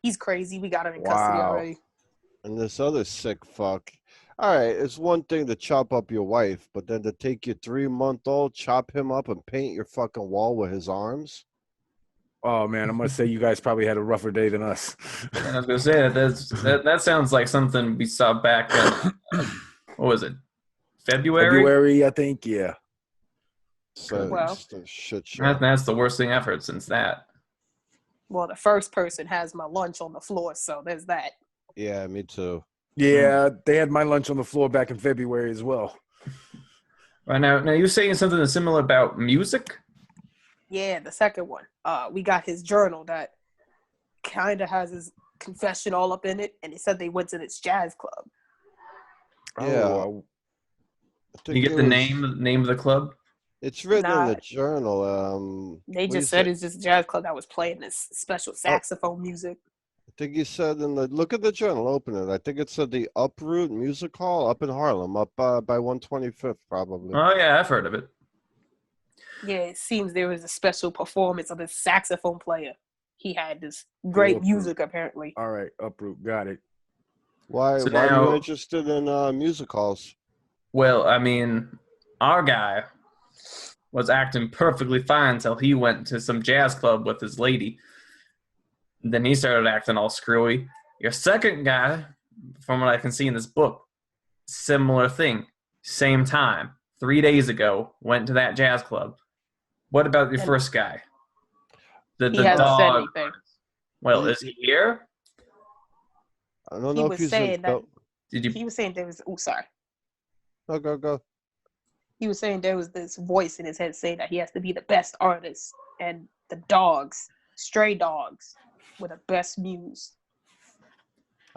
He's crazy. We got him in custody Wow. already. And this other sick fuck. All right, it's one thing to chop up your wife, but then to take your 3-month-old, chop him up, and paint your fucking wall with his arms? Oh man, I must say you guys probably had a rougher day than us. I was gonna say that sounds like something we saw back in what was it? February, I think. Yeah. So Well. just a shit show. That's the worst thing I've heard since that. Well, the first person has my lunch on the floor, so there's that. Yeah, me too. Yeah, they had my lunch on the floor back in February as well. Right now you're saying something similar about music? Yeah, the second one. We got his journal that kind of has his confession all up in it, and he said they went to this jazz club. Yeah. Oh, I think You get it the was- name of the club? It's written in Nah. the journal. They what do you just said say? it's just a jazz club that was playing this special saxophone music. I think you said in the look at the journal, open it. I think it said the Uproot Music Hall up in Harlem, up by 125th, probably. Oh yeah, I've heard of it. Yeah, it seems there was a special performance of this saxophone player. He had this great Uproot. music, apparently. all right, Uproot, got it. Why? So Why are now- you interested in music halls? Well, I mean, our guy was acting perfectly fine until he went to some jazz club with his lady. Then he started acting all screwy. Your second guy, from what I can see in this book, similar thing. Same time. 3 days ago went to that jazz club. What about your And first guy? The he hasn't said dog. anything. Well, is he here? I don't He know was if he's saying that Did you? he was saying there was. Oh, sorry. Go. He was saying there was this voice in his head saying that he has to be the best artist, and the dogs, stray dogs, were the best muse.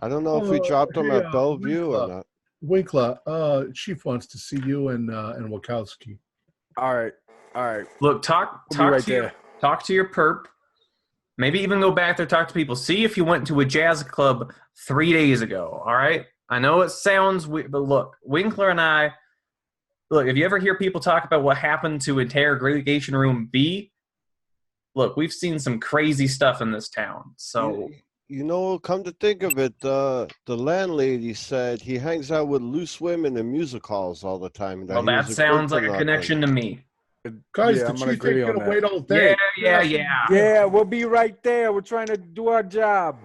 I don't know if we dropped him Hey, at Bellevue or Winkler. not. Winkler, Chief wants to see you and Wachowski. All right. Look, talk We'll be right to your, there. talk to your perp. Maybe even go back there, talk to people. See if you went to a jazz club 3 days ago. All right. I know it sounds weird, but look, Winkler and I. Look, if you ever hear people talk about what happened to Interrogation Room B, look, we've seen some crazy stuff in this town. So, You know, come to think of it, the landlady said he hangs out with loose women in music halls all the time. well, he that was sounds good like for a nothing. connection to me. Guys, Yeah, the I'm gonna Chief agree ain't on gonna that. wait all day. Yeah. Yeah, we'll be right there. We're trying to do our job.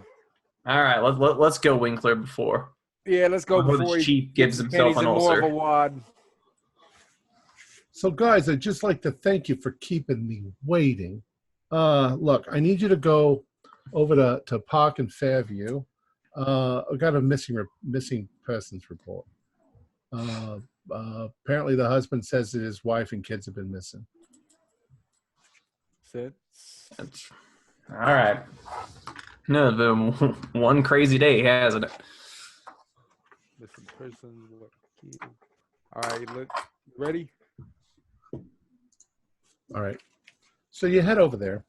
All right, let's go, Winkler. Before Yeah, let's go Before the before he chief gets gives his himself panties an in more of ulcer. a wad. So, guys, I'd just like to thank you for keeping me waiting. Look, I need you to go over to Park and Fairview. I got a missing persons report. Apparently, the husband says that his wife and kids have been missing. All right. No, the one crazy day, hasn't it? Listen, person, what key? All right, look, ready? All right. So you head over there,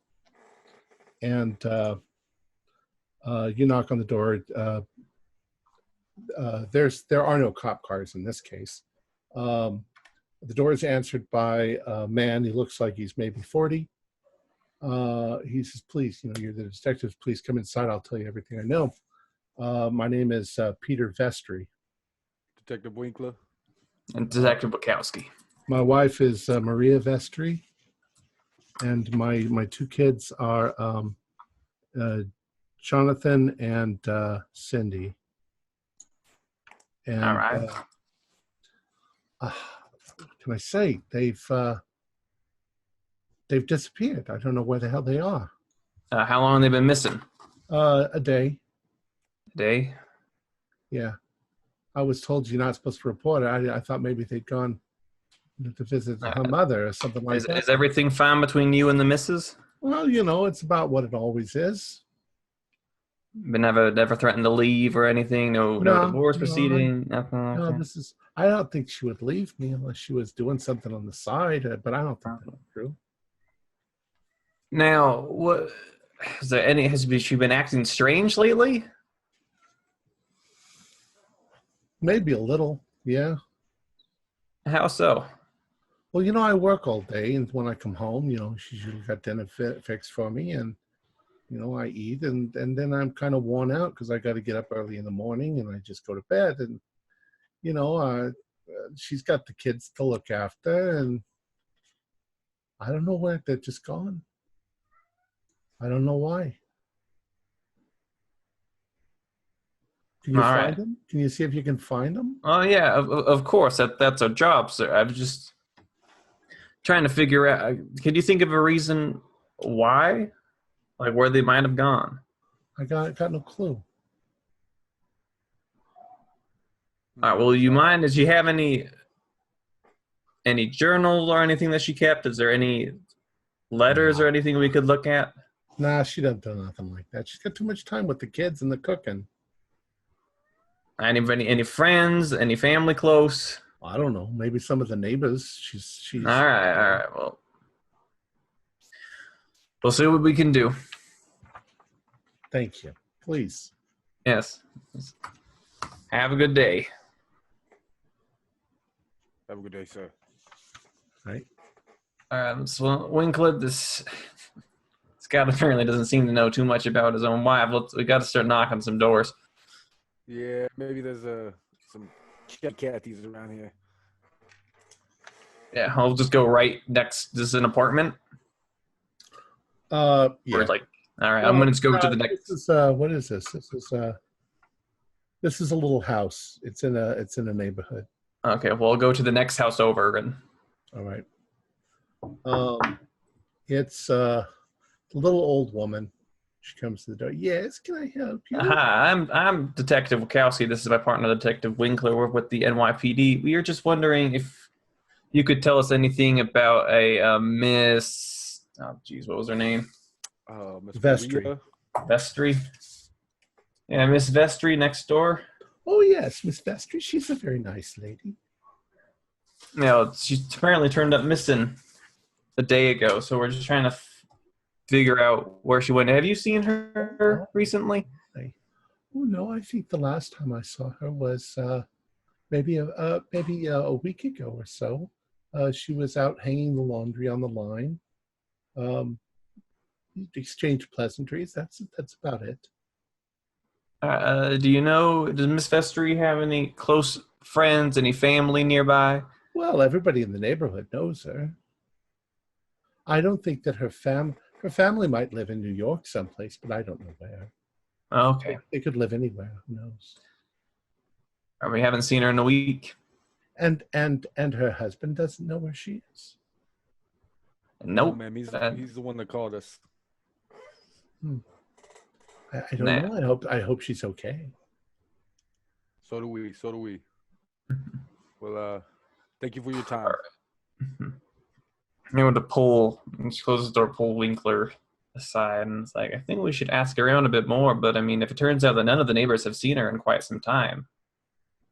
and you knock on the door. There are no cop cars in this case. The door is answered by a man. He looks like he's maybe 40. He says, "Please, you're the detectives. Please come inside. I'll tell you everything I know. My name is Peter Vestry. Detective Winkler. And Detective Bukowski. My wife is Maria Vestry, and my two kids are Jonathan and Cindy. And All right. what can I say? They've disappeared. I don't know where the hell they are. How long have they been missing? A day. A day? Yeah. I was told you're not supposed to report it. I thought maybe they'd gone to visit her mother or something like that. Is everything fine between you and the missus? Well, it's about what it always is. Been never threatened to leave or anything? No divorce proceeding? Nothing like No, that? I don't think she would leave me unless she was doing something on the side, but I don't think that's true. Now, what is there has she been acting strange lately? Maybe a little, yeah. How so? Well, I work all day, and when I come home, she's usually got dinner fixed for me, and I eat, and then I'm kind of worn out because I got to get up early in the morning, and I just go to bed, and she's got the kids to look after, and I don't know where they're just gone. I don't know why. Can you find them? Can you see if you can find them? Oh yeah, of course. That's our job, sir. I'm just trying to figure out. Could you think of a reason why, like where they might have gone? I got no clue. All right. Well, you mind? Did she have any journals or anything that she kept? Is there any letters or anything we could look at? Nah, she doesn't do nothing like that. She's got too much time with the kids and the cooking. Any friends? Any family close? I don't know. Maybe some of the neighbors. She's. All right. Well, we'll see what we can do. Thank you. Please. Yes. Have a good day. Have a good day, sir. Right. So Winkler, this guy apparently doesn't seem to know too much about his own wife. We got to start knocking some doors. Yeah, maybe there's some catties around here. Yeah, I'll just go right next. This is an apartment. Yeah. Or all right. I'm gonna just go to the next. This is what is this? This is a little house. It's in a neighborhood. Okay, well, I'll go to the next house over and All right. It's a little old woman. She comes to the door. Yes, can I help you? hi, I'm Detective Wachowski. This is my partner, Detective Winkler. We're with the NYPD. We are just wondering if you could tell us anything about a Miss. Oh, geez, what was her name? Miss Vestry. Maria. Vestry. Yeah, Miss Vestry next door. Oh, yes, Miss Vestry. She's a very nice lady. You know, she apparently turned up missing a day ago, so we're just trying to figure out where she went. Have you seen her recently? Oh, no, I think the last time I saw her was maybe a week ago or so. She was out hanging the laundry on the line. Exchanged pleasantries. That's about it. Do you know, does Miss Vestry have any close friends, any family nearby? Well, everybody in the neighborhood knows her. I don't think that her family might live in New York someplace, but I don't know where. Okay. They could live anywhere. Who knows? We haven't seen her in a week. And her husband doesn't know where she is. Nope. Oh, ma'am, he's the one that called us. I don't know. I hope she's okay. So do we. Well, thank you for your time. I'm able to pull, and she closes the door, pull Winkler aside, and it's like, I think we should ask around a bit more, but I mean, if it turns out that none of the neighbors have seen her in quite some time,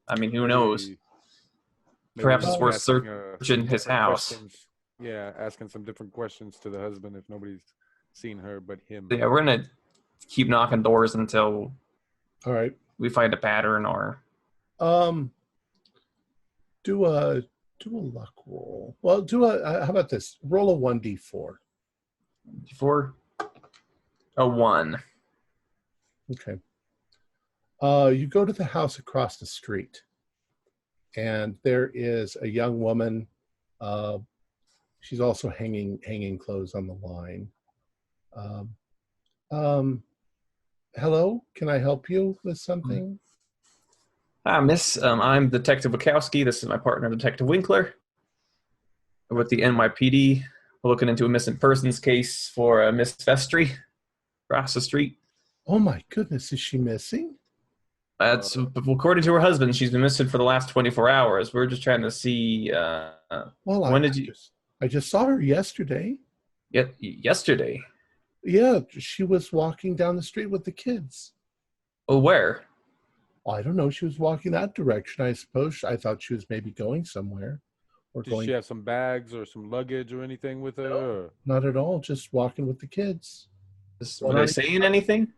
I mean, who knows? Maybe Perhaps we it's should worth ask, searching his different house. questions. Yeah, asking some different questions to the husband if nobody's seen her but him. Yeah, we're gonna keep knocking doors until All right. we find a pattern or. Do a luck roll. Well, how about this? Roll a 1d4. Before a 1. Okay. You go to the house across the street, and there is a young woman. She's also hanging clothes on the line. Hello, can I help you with something? Hi, miss. I'm Detective Wachowski. This is my partner, Detective Winkler. We're with the NYPD. We're looking into a missing persons case for Miss Vestry across the street. Oh my goodness, is she missing? That's according to her husband. She's been missing for the last 24 hours. We're just trying to see. Well, when did you? I just saw her yesterday. Yesterday. Yeah, she was walking down the street with the kids. Oh, where? Well, I don't know. She was walking that direction, I suppose. I thought she was maybe going somewhere. Did she have some bags or some luggage or anything with her? No, not at all. Just walking with the kids. Were they saying anything?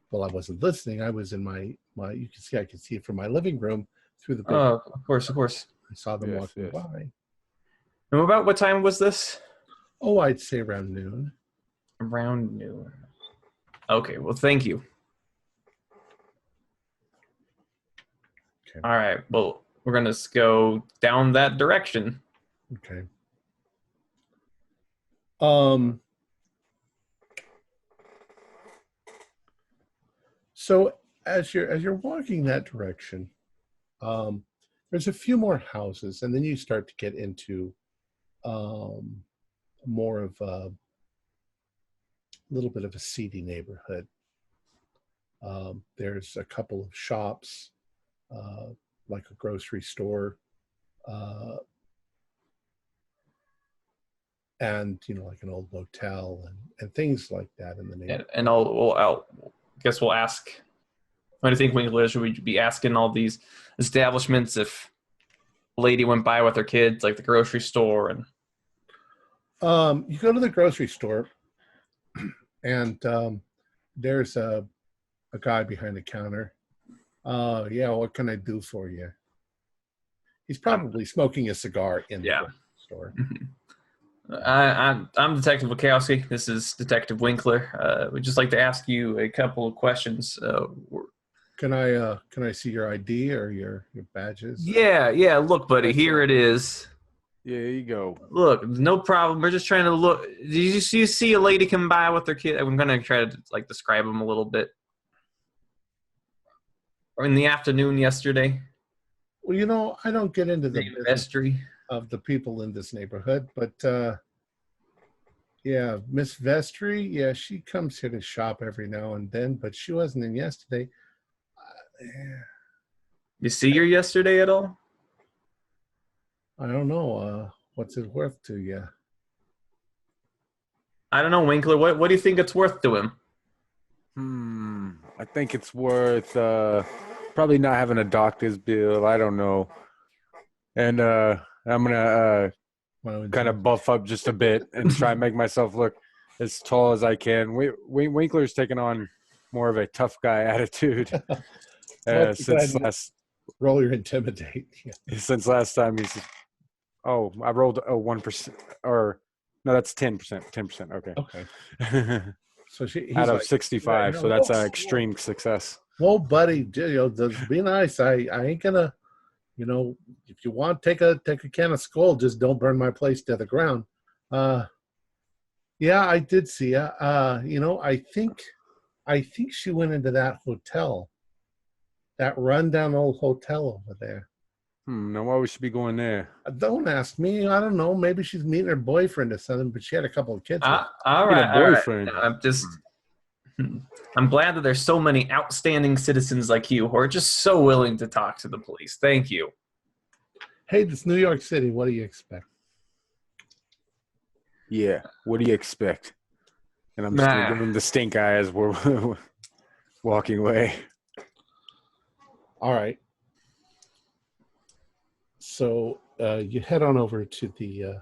Well, I wasn't listening. I was in my you can see, I could see it from my living room through the big. Oh, of course. I saw them walking by. And about what time was this? Oh, I'd say around noon. Around noon. Okay, well, thank you. Okay. All right, well, we're going to go down that direction. Okay. So as you're walking that direction, there's a few more houses, and then you start to get into more of a little bit of a seedy neighborhood. There's a couple of shops, like a grocery store, and like an old motel and things like that in the neighborhood. And I guess we'll ask. What do you think, Winkler? Should we be asking all these establishments if a lady went by with her kids, like the grocery store? And you go to the grocery store, and there's a guy behind the counter. Yeah, what can I do for you? He's probably smoking a cigar in the store. I'm Detective Wachowski. This is Detective Winkler. We'd just like to ask you a couple of questions. Can I see your ID or your badges? Yeah. Look, buddy, here it is. Yeah, here you go. Look, no problem. We're just trying to look. Did you see a lady come by with her kid? I'm gonna try to describe them a little bit. Or in the afternoon yesterday. Well, I don't get into the Dave business Vestry. of the people in this neighborhood, but yeah, Miss Vestry, yeah, she comes here to shop every now and then, but she wasn't in yesterday. Yeah, You see her yesterday at all? I don't know. What's it worth to you? I don't know, Winkler. What do you think it's worth to him? I think it's worth probably not having a doctor's bill. I don't know. And I'm gonna kind of buff up just a bit and try and make myself look as tall as I can. Winkler's taking on more of a tough guy attitude Roll your intimidate. Yeah. Since last time I rolled a 1%, or no, that's 10%. 10%. Okay. Okay. So he's out of like, 65, so that's an extreme success. Well, buddy, just be nice. I ain't gonna, if you want, take a can of Skull. Just don't burn my place to the ground. Yeah, I did see her. I think she went into that hotel, that rundown old hotel over there. Now why would she be going there? Don't ask me. I don't know. Maybe she's meeting her boyfriend or something, but she had a couple of kids. All right, boyfriend. All right. I'm glad that there's so many outstanding citizens like you who are just so willing to talk to the police. Thank you. Hey, this New York City. What do you expect? Yeah, what do you expect? And I'm just gonna give him the stink eye as we're walking away. All right. So you head on over to the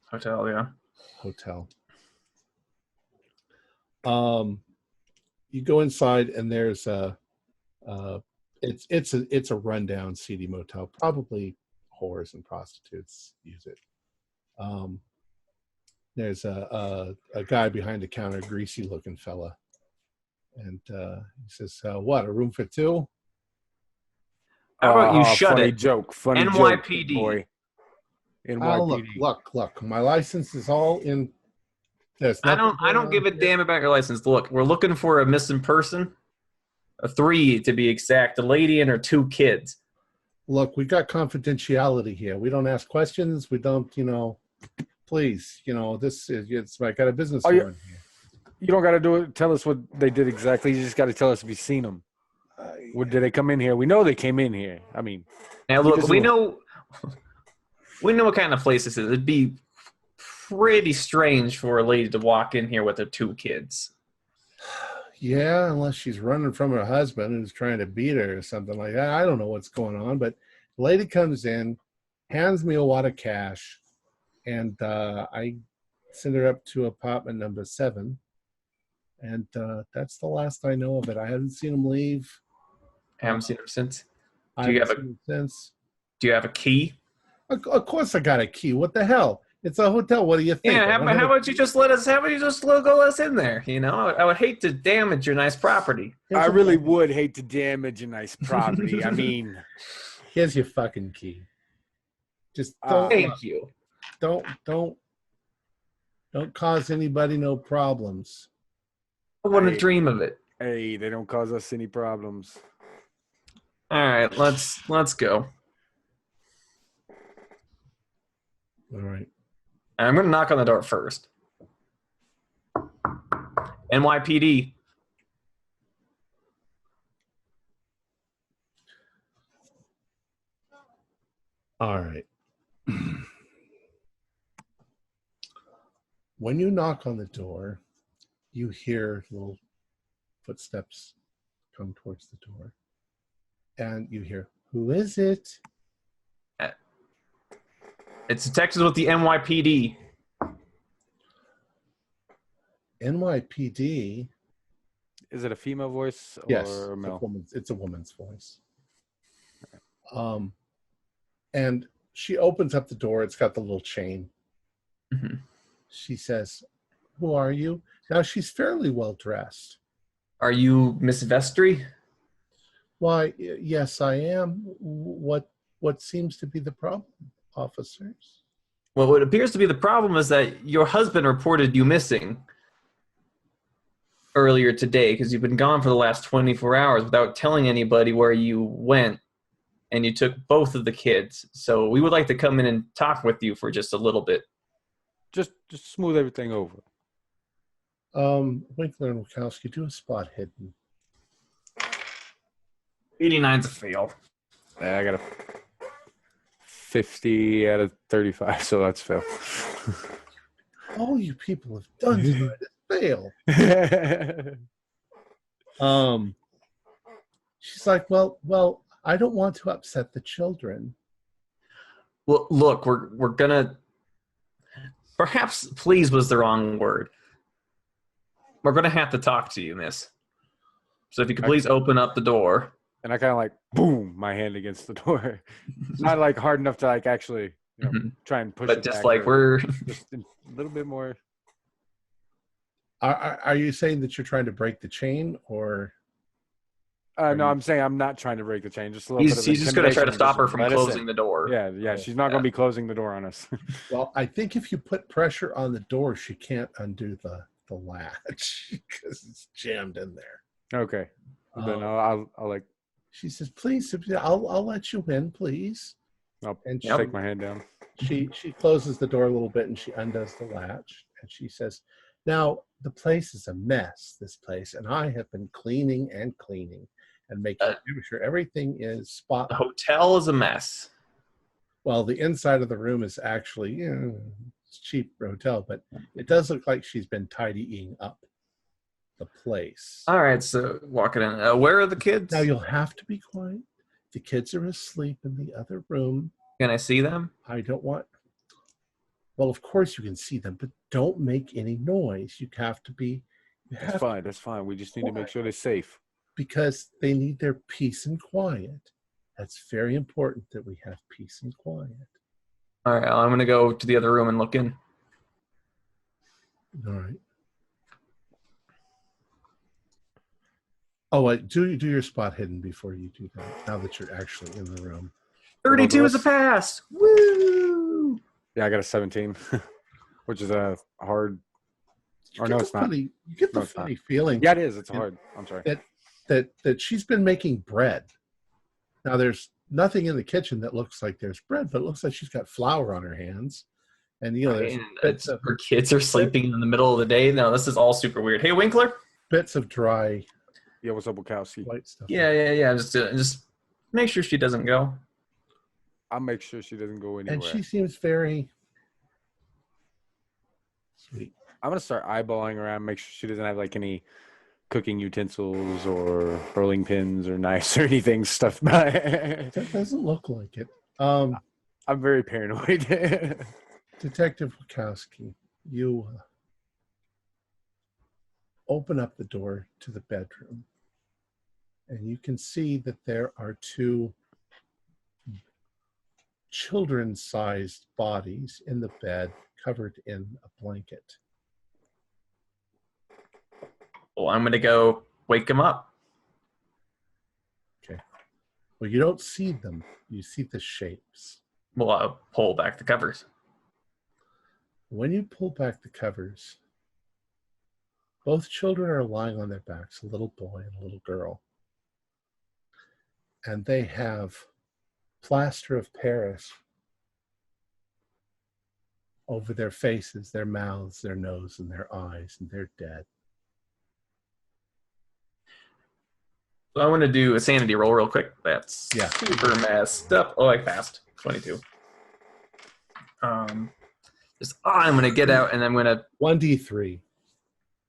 Hotel, yeah. Hotel. You go inside, and there's it's a rundown, seedy motel. Probably whores and prostitutes use it. There's a guy behind the counter, greasy looking fella, and he says, "What, a room for two?" How about you shut funny it? Joke. Funny NYPD. joke, boy. NYPD. Look. My license is all in. I don't give a damn about your license. Look, we're looking for a missing person, a 3 to be exact, a lady and her 2 kids. Look, we got confidentiality here. We don't ask questions. We don't, please, this is, I got a business going here. You don't got to do it. Tell us what they did exactly. You just got to tell us if you've seen them. Did they come in here? We know they came in here. I mean, now look, we know what kind of place this is. It'd be pretty strange for a lady to walk in here with her 2 kids. Yeah, unless she's running from her husband who's trying to beat her or something like that. I don't know what's going on, but the lady comes in, hands me a wad of cash, and I send her up to apartment number 7. And that's the last I know of it. I haven't seen him leave. I haven't seen him since. Do you have a key? Of course I got a key. What the hell? It's a hotel. What do you think? Yeah, how about you just let us let us in there? I would hate to damage your nice property. I really would hate to damage a nice property. I mean, here's your fucking key. Just don't. Thank you. Don't cause anybody no problems. I wouldn't dream of it. Hey, they don't cause us any problems. All right, let's go. All right. I'm going to knock on the door first. NYPD. All right. When you knock on the door, you hear little footsteps come towards the door. And you hear, "Who is it?" It's detectives with the NYPD. NYPD? Is it a female voice or yes, male? It's a woman's voice. And she opens up the door. It's got the little chain. Mm-hmm. She says, "Who are you?" Now, she's fairly well dressed. Are you Miss Vestry? Why, yes, I am. What seems to be the problem, officers? Well, what appears to be the problem is that your husband reported you missing earlier today because you've been gone for the last 24 hours without telling anybody where you went and you took both of the kids. So we would like to come in and talk with you for just a little bit. Just smooth everything over. Winkler and Wachowski, do a spot hidden. 89's a fail. Yeah, I got a 50 out of 35, so that's fail. All you people have done tonight is fail. She's like, well, I don't want to upset the children. Well, look, we're gonna. Perhaps "please" was the wrong word. We're gonna have to talk to you, miss. So if you could please open up the door. And I kind of like boom my hand against the door, not like hard enough to like actually try and push But it just back, like we're just a little bit more. Are you saying that you're trying to break the chain, or? No, I'm saying I'm not trying to break the chain. Just a little bit of he's just gonna try to intimidation, stop her just from let us closing in. the door. Yeah, she's not gonna be closing the door on us. Well, I think if you put pressure on the door, she can't undo the latch because it's jammed in there. Okay, then I'll like. She says, "Please, I'll let you in, please." I'll And take my hand down. She closes the door a little bit and she undoes the latch and she says, "Now the place is a mess, this place, and I have been cleaning and making sure everything is spot." The hotel is a mess. Well, the inside of the room is actually it's a cheap hotel, but it does look like she's been tidying up the place. All right, so walking in. Where are the kids? Now you'll have to be quiet. The kids are asleep in the other room. Can I see them? I don't want. Well, of course you can see them, but don't make any noise. You have to be. That's fine. That's fine. We just need to make sure they're safe. Because they need their peace and quiet. That's very important that we have peace and quiet. All right, I'm going to go to the other room and look in. All right. Oh, wait, do your spot hidden before you do that, now that you're actually in the room. 32 is a pass. Woo! Yeah, I got a 17, which is a hard. Or no, it's not. You get the funny feeling. Yeah, it is. It's hard. I'm sorry. That she's been making bread. Now, there's nothing in the kitchen that looks like there's bread, but it looks like she's got flour on her hands. And, there's her kids are sleeping in the middle of the day. No, this is all super weird. Hey, Winkler? bits of dry Yeah, what's up, Wachowski? white stuff. Yeah. Just make sure she doesn't go. I'll make sure she doesn't go anywhere. And she seems very sweet. I'm gonna start eyeballing around, make sure she doesn't have like any cooking utensils or rolling pins or knives or anything stuffed by. That doesn't look like it. I'm very paranoid. Detective Wachowski, you open up the door to the bedroom, and you can see that there are two children-sized bodies in the bed covered in a blanket. Well, I'm going to go wake them up. Okay. Well, you don't see them. You see the shapes. Well, I'll pull back the covers. When you pull back the covers, both children are lying on their backs, a little boy and a little girl. And they have plaster of Paris over their faces, their mouths, their nose, and their eyes, and they're dead. So I'm going to do a sanity roll real quick. That's super messed up. Oh, I passed. 22. I'm going to get out and I'm going to... 1d3.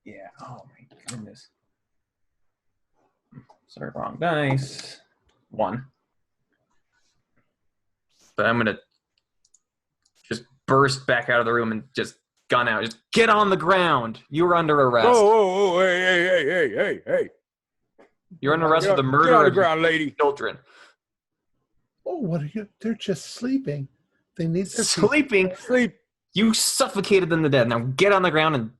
Yeah. Oh, my goodness. Sorry, wrong dice. 1. But I'm going to just burst back out of the room and just gun out. Just get on the ground. You were under arrest. Oh, hey. You're under arrest for the murder on the of ground, lady. children. Oh, what are you? They're just sleeping. They need their Sleeping? Sleep. You suffocated them to death. Now get on the ground and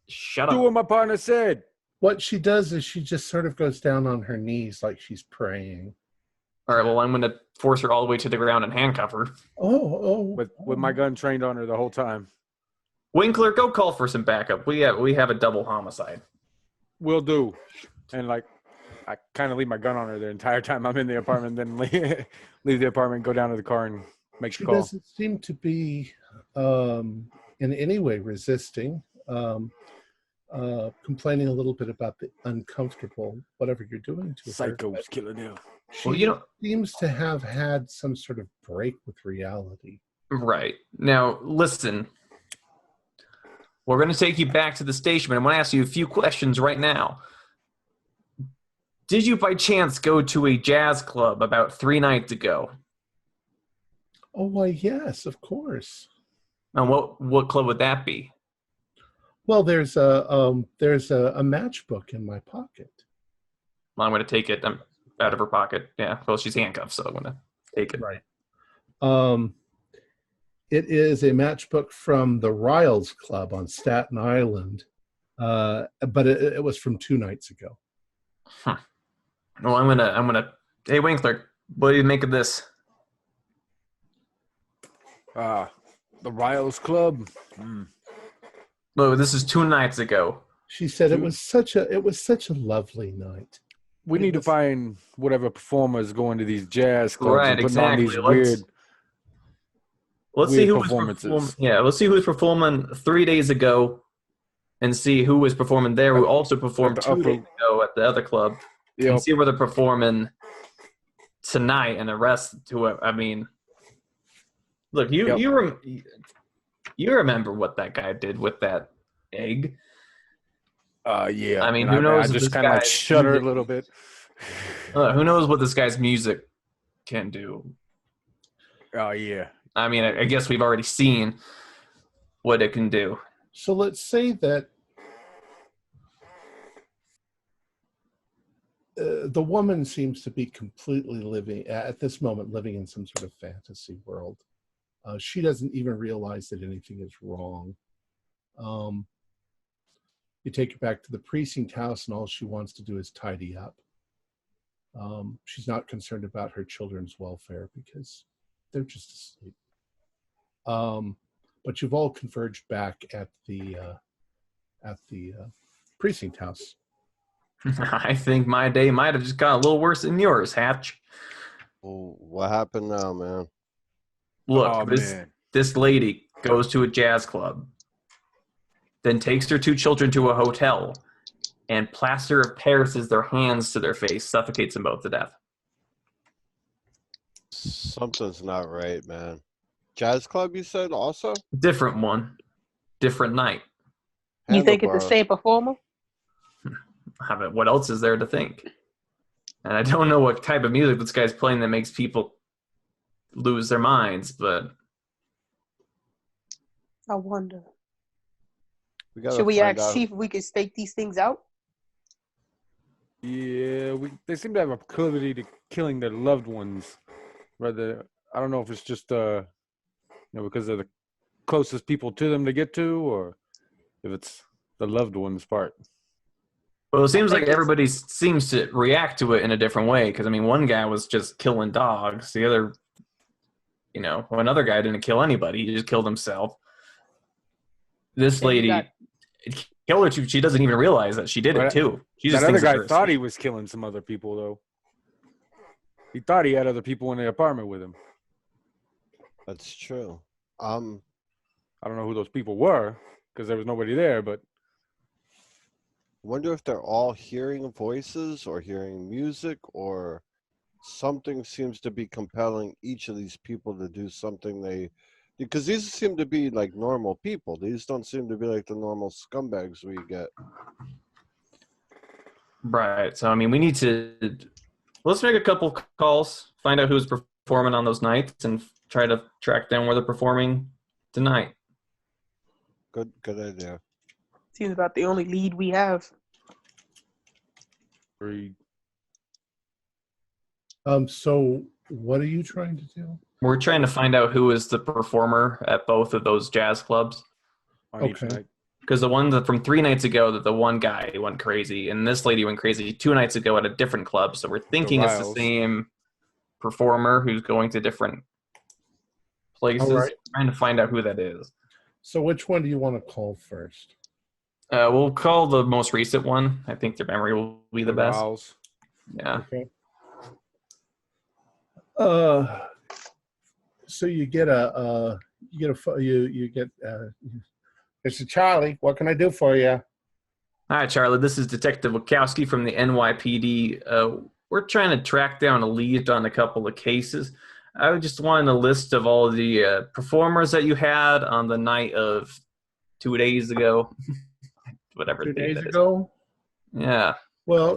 shut Do up. what my partner said. What she does is she just sort of goes down on her knees like she's praying. All right, well, I'm going to force her all the way to the ground and handcuff her. With my gun trained on her the whole time. Winkler, go call for some backup. We have a double homicide. Will do. And like I kind of leave my gun on her the entire time I'm in the apartment, then leave the apartment, go down to the car, and make She the call. doesn't seem to be in any way resisting, complaining a little bit about the uncomfortable, whatever you're doing to her. Psychos killing you. She Well, you know, seems to have had some sort of break with reality. right. Now, listen. We're going to take you back to the station, but I'm going to ask you a few questions right now. Did you by chance go to a jazz club about 3 nights ago? Oh, why, yes, of course. And what club would that be? Well, there's a matchbook in my pocket. Well, I'm going to take it out of her pocket. Yeah, well, she's handcuffed, so I'm going to take it. Right. It is a matchbook from the Riles Club on Staten Island, but it was from 2 nights ago. Huh. Well, I'm gonna. Hey, Winkler, what do you make of this? The Riles Club. Look, this is 2 nights ago. She said it was such a lovely night. We need to find whatever performers going to these jazz clubs Right, and putting on these exactly. Let's see who was performances. performing. Yeah, let's see who was performing 3 days ago, and see who was performing there. Who also performed 2 days ago at the other club, and see where they're performing tonight. And the rest, I mean, look, you remember what that guy did with that egg? Yeah. I mean, who knows? I just kind of like shudder a little bit. Who knows what this guy's music can do? Oh yeah. I mean, I guess we've already seen what it can do. So let's say that the woman seems to be completely living in some sort of fantasy world. She doesn't even realize that anything is wrong. You take her back to the precinct house, and all she wants to do is tidy up. She's not concerned about her children's welfare because they're just asleep. But you've all converged back at the precinct house. I think my day might have just got a little worse than yours, Hatch. Well, what happened now, man? Look, this lady goes to a jazz club, then takes her 2 children to a hotel, and plaster of Paris their hands to their face, suffocates them both to death. Something's not right, man. Jazz club, you said also? Different one, different night. You think it's the same performer? What else is there to think? And I don't know what type of music this guy's playing that makes people lose their minds, but I wonder. Should we ask Chief if we can stake these things out? Yeah, they seem to have a proclivity to killing their loved ones. Rather, I don't know if it's just because they're the closest people to them to get to, or if it's the loved ones part. Well, it seems like everybody seems to react to it in a different way. Because I mean, one guy was just killing dogs. The other, another guy didn't kill anybody. He just killed himself. This lady killed her too. She doesn't even realize that she did it too. She just that other guy thought he was killing some other people, though. He thought he had other people in the apartment with him. That's true. I don't know who those people were because there was nobody there, but I wonder if they're all hearing voices or hearing music, or something seems to be compelling each of these people to do something because these seem to be like normal people. These don't seem to be like the normal scumbags we get. Right. So, I mean, let's make a couple calls, find out who's performing on those nights, and try to track down where they're performing tonight. Good idea. Seems about the only lead we have. So what are you trying to do? We're trying to find out who is the performer at both of those jazz clubs. Okay. Because the one from 3 nights ago, the one guy went crazy, and this lady went crazy 2 nights ago at a different club. So we're thinking it's the same performer who's going to different places. All right. Trying to find out who that is. So which one do you want to call first? We'll call the most recent one. I think their memory will be the best. Yeah. Okay. So you get Mr. Charlie. What can I do for you? Hi, Charlie. This is Detective Wachowski from the NYPD. We're trying to track down a lead on a couple of cases. I just wanted a list of all the performers that you had on the night of 2 days ago. Whatever 2 date days that is. ago. Yeah. Well,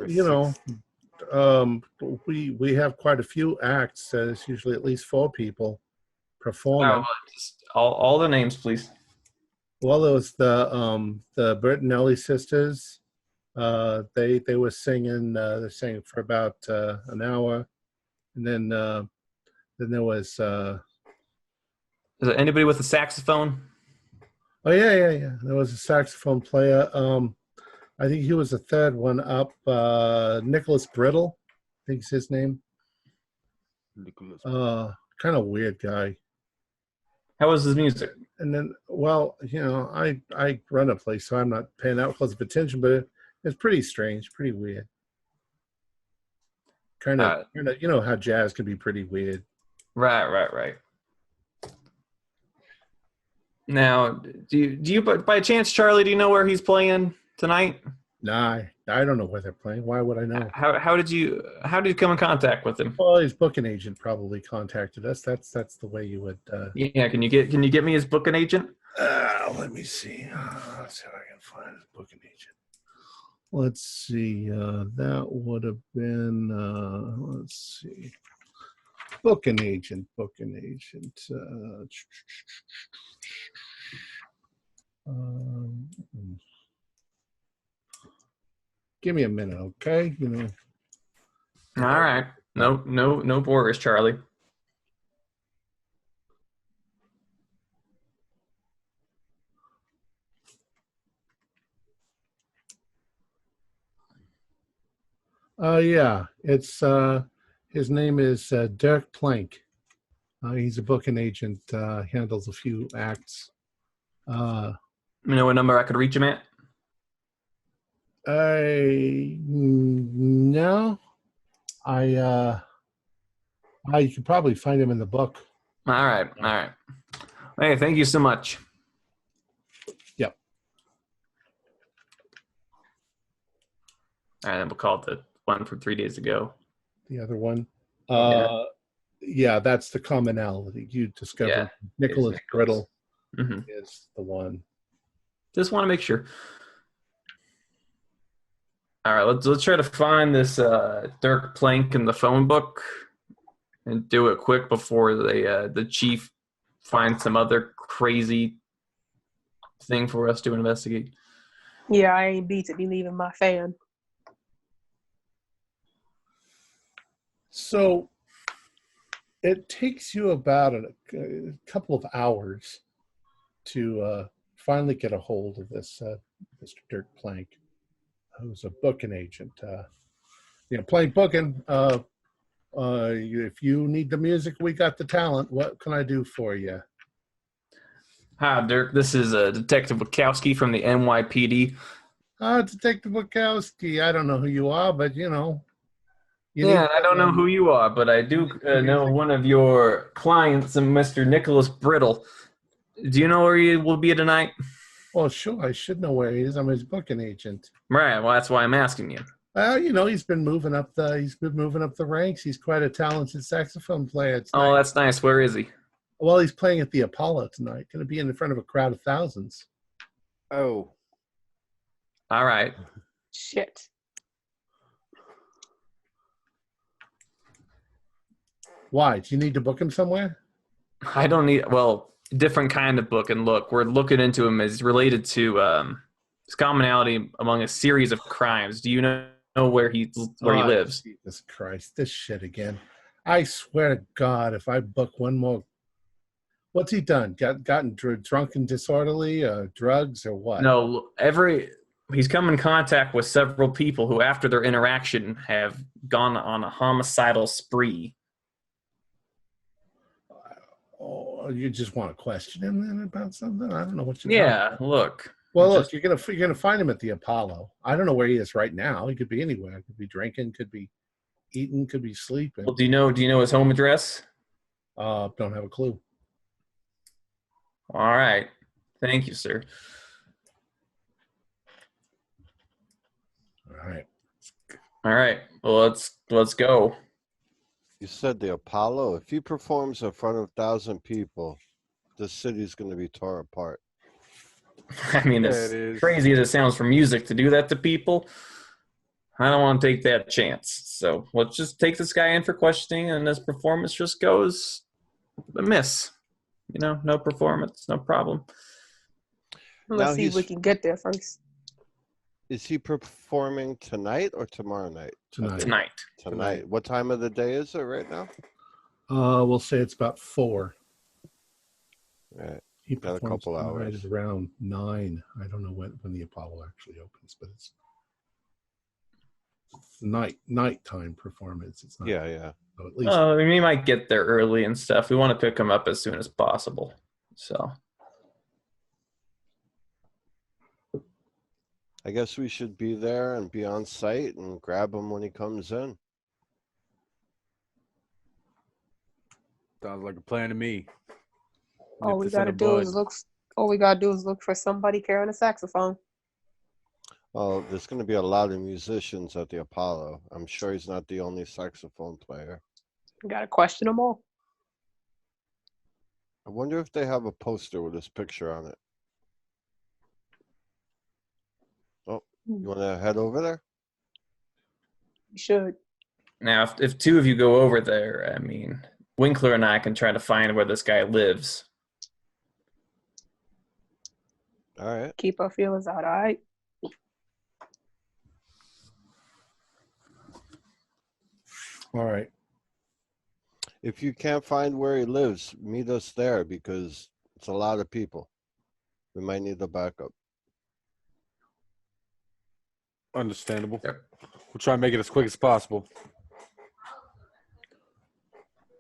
we have quite a few acts. It's usually at least 4 people performing. Just all the names, please. Well, there was the Bertinelli sisters. They were singing. They're singing for about an hour, and then there was. Is there anybody with a saxophone? Oh yeah. There was a saxophone player. I think he was the third one up. Nicholas Brittle, I think's his name. Kind of weird guy. How was his music? And then, well, I run a place, so I'm not paying that close of attention, but it's pretty strange, pretty weird. Kind of, you know how jazz can be pretty weird. Right. Now, do you by chance, Charlie, do you know where he's playing tonight? Nah, I don't know where they're playing. Why would I know? How did you come in contact with him? Well, his booking agent probably contacted us. That's the way you would. Yeah, can you get me his booking agent? Let me see. Let's see if I can find his booking agent. Let's see. That would have been. Let's see. Booking agent. Give me a minute, okay? All right. No borders, Charlie. Yeah, it's his name is Dirk Plank. He's a booking agent. Handles a few acts. You know what number I could reach him at? No. You could probably find him in the book. All right. Hey, thank you so much. Yep. All right, then we'll call it the one from 3 days ago. The other one. Yeah. Yeah, that's the commonality you discovered. Yeah, Nicholas Brittle Mm-hmm. is the one. Just want to make sure. All right, let's try to find this Dirk Plank in the phone book and do it quick before the chief finds some other crazy thing for us to investigate. Yeah, I ain't beat to be leaving my fan. So it takes you about a couple of hours to finally get a hold of this Mr. Dirk Plank, who's a booking agent. Plank booking. If you need the music, we got the talent. What can I do for you? Hi, Dirk. This is Detective Wachowski from the NYPD. Detective Wachowski. I don't know who you are, but I don't know who you are, but I do know one of your clients, Mr. Nicholas Brittle. Do you know where he will be tonight? Well, sure. I should know where he is. I'm his booking agent. Right. Well, that's why I'm asking you. He's been moving up the ranks. He's quite a talented saxophone player. Oh, that's nice. Where is he? Well, he's playing at the Apollo tonight. Going to be in front of a crowd of thousands. Oh. All right. Shit. Why? Do you need to book him somewhere? I don't need, different kind of book. And look, we're looking into him as related to his commonality among a series of crimes. Do you know where he lives? Jesus Christ, this shit again. I swear to God, if I book one more. What's he done? Gotten drunk and disorderly, drugs, or what? No, he's come in contact with several people who, after their interaction, have gone on a homicidal spree. Oh, you just want to question him then about something? I don't know what you're Yeah, look. Well, look, you're gonna find him at the Apollo. I don't know where he is right now. He could be anywhere. Could be drinking. Could be eating, could be sleeping. Well, do you know his home address? Don't have a clue. All right. Thank you, sir. All right. All right. Well, let's go. You said the Apollo. If he performs in front of 1,000 people, the city's going to be torn apart. I mean, Yeah, as it is. crazy as it sounds for music to do that to people, I don't want to take that chance. So let's just take this guy in for questioning, and his performance just goes a miss. No performance, no problem. Let's Now see if we can get there first. Is he performing tonight or tomorrow night? Tonight. Tonight. What time of the day is it right now? We'll say it's about 4. Right. He Got a performs couple tonight hours. at around 9. I don't know when the Apollo actually opens, but it's nighttime performance. It's not. Yeah. So at least I mean, we might get there early and stuff. We want to pick him up as soon as possible. So I guess we should be there and be on site and grab him when he comes in. Sounds like a plan to me. All Nip we this in gotta the do bud. is look. All we gotta do is look for somebody carrying a saxophone. Well, there's going to be a lot of musicians at the Apollo. I'm sure he's not the only saxophone player. We gotta question them all. I wonder if they have a poster with his picture on it. Oh, you want to head over there? We should. now, if two of you go over there, I mean, Winkler and I can try to find where this guy lives. All right. Keep our feelers out. All right. all right. If you can't find where he lives, meet us there because it's a lot of people. We might need the backup. Understandable. Yep. We'll try and make it as quick as possible.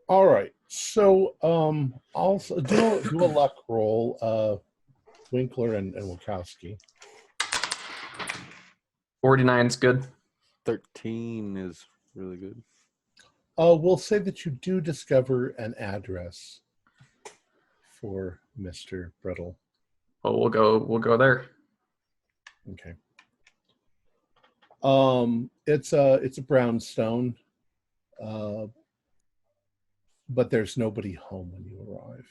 All right. So also do a luck roll, Winkler and Wachowski. 49's good. 13 is really good. We'll say that you do discover an address for Mr. Brittle. Well, we'll go there. Okay. It's a brownstone, but there's nobody home when you arrive.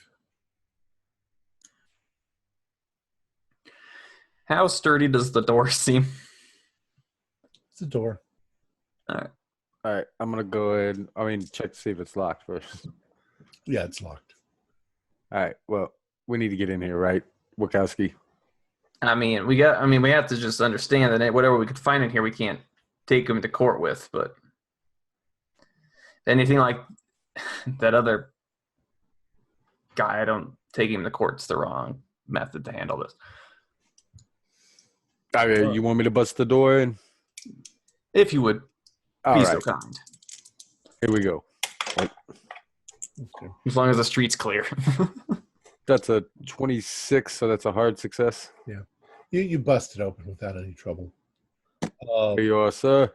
How sturdy does the door seem? It's a door. All All right, I'm gonna go ahead. Check to see if it's locked first. Yeah, it's locked. All right. Well, we need to get in here, right, Wachowski? right. We have to just understand that whatever we could find in here, we can't take him to court with. But anything like that other guy, I don't take him to court's the wrong method to handle this. Okay, you want me to bust the door in? If you would All be right, so kind. here we go. Okay. As long as the street's clear. That's a 26, so that's a hard success. You busted open without any trouble. Here you are, sir.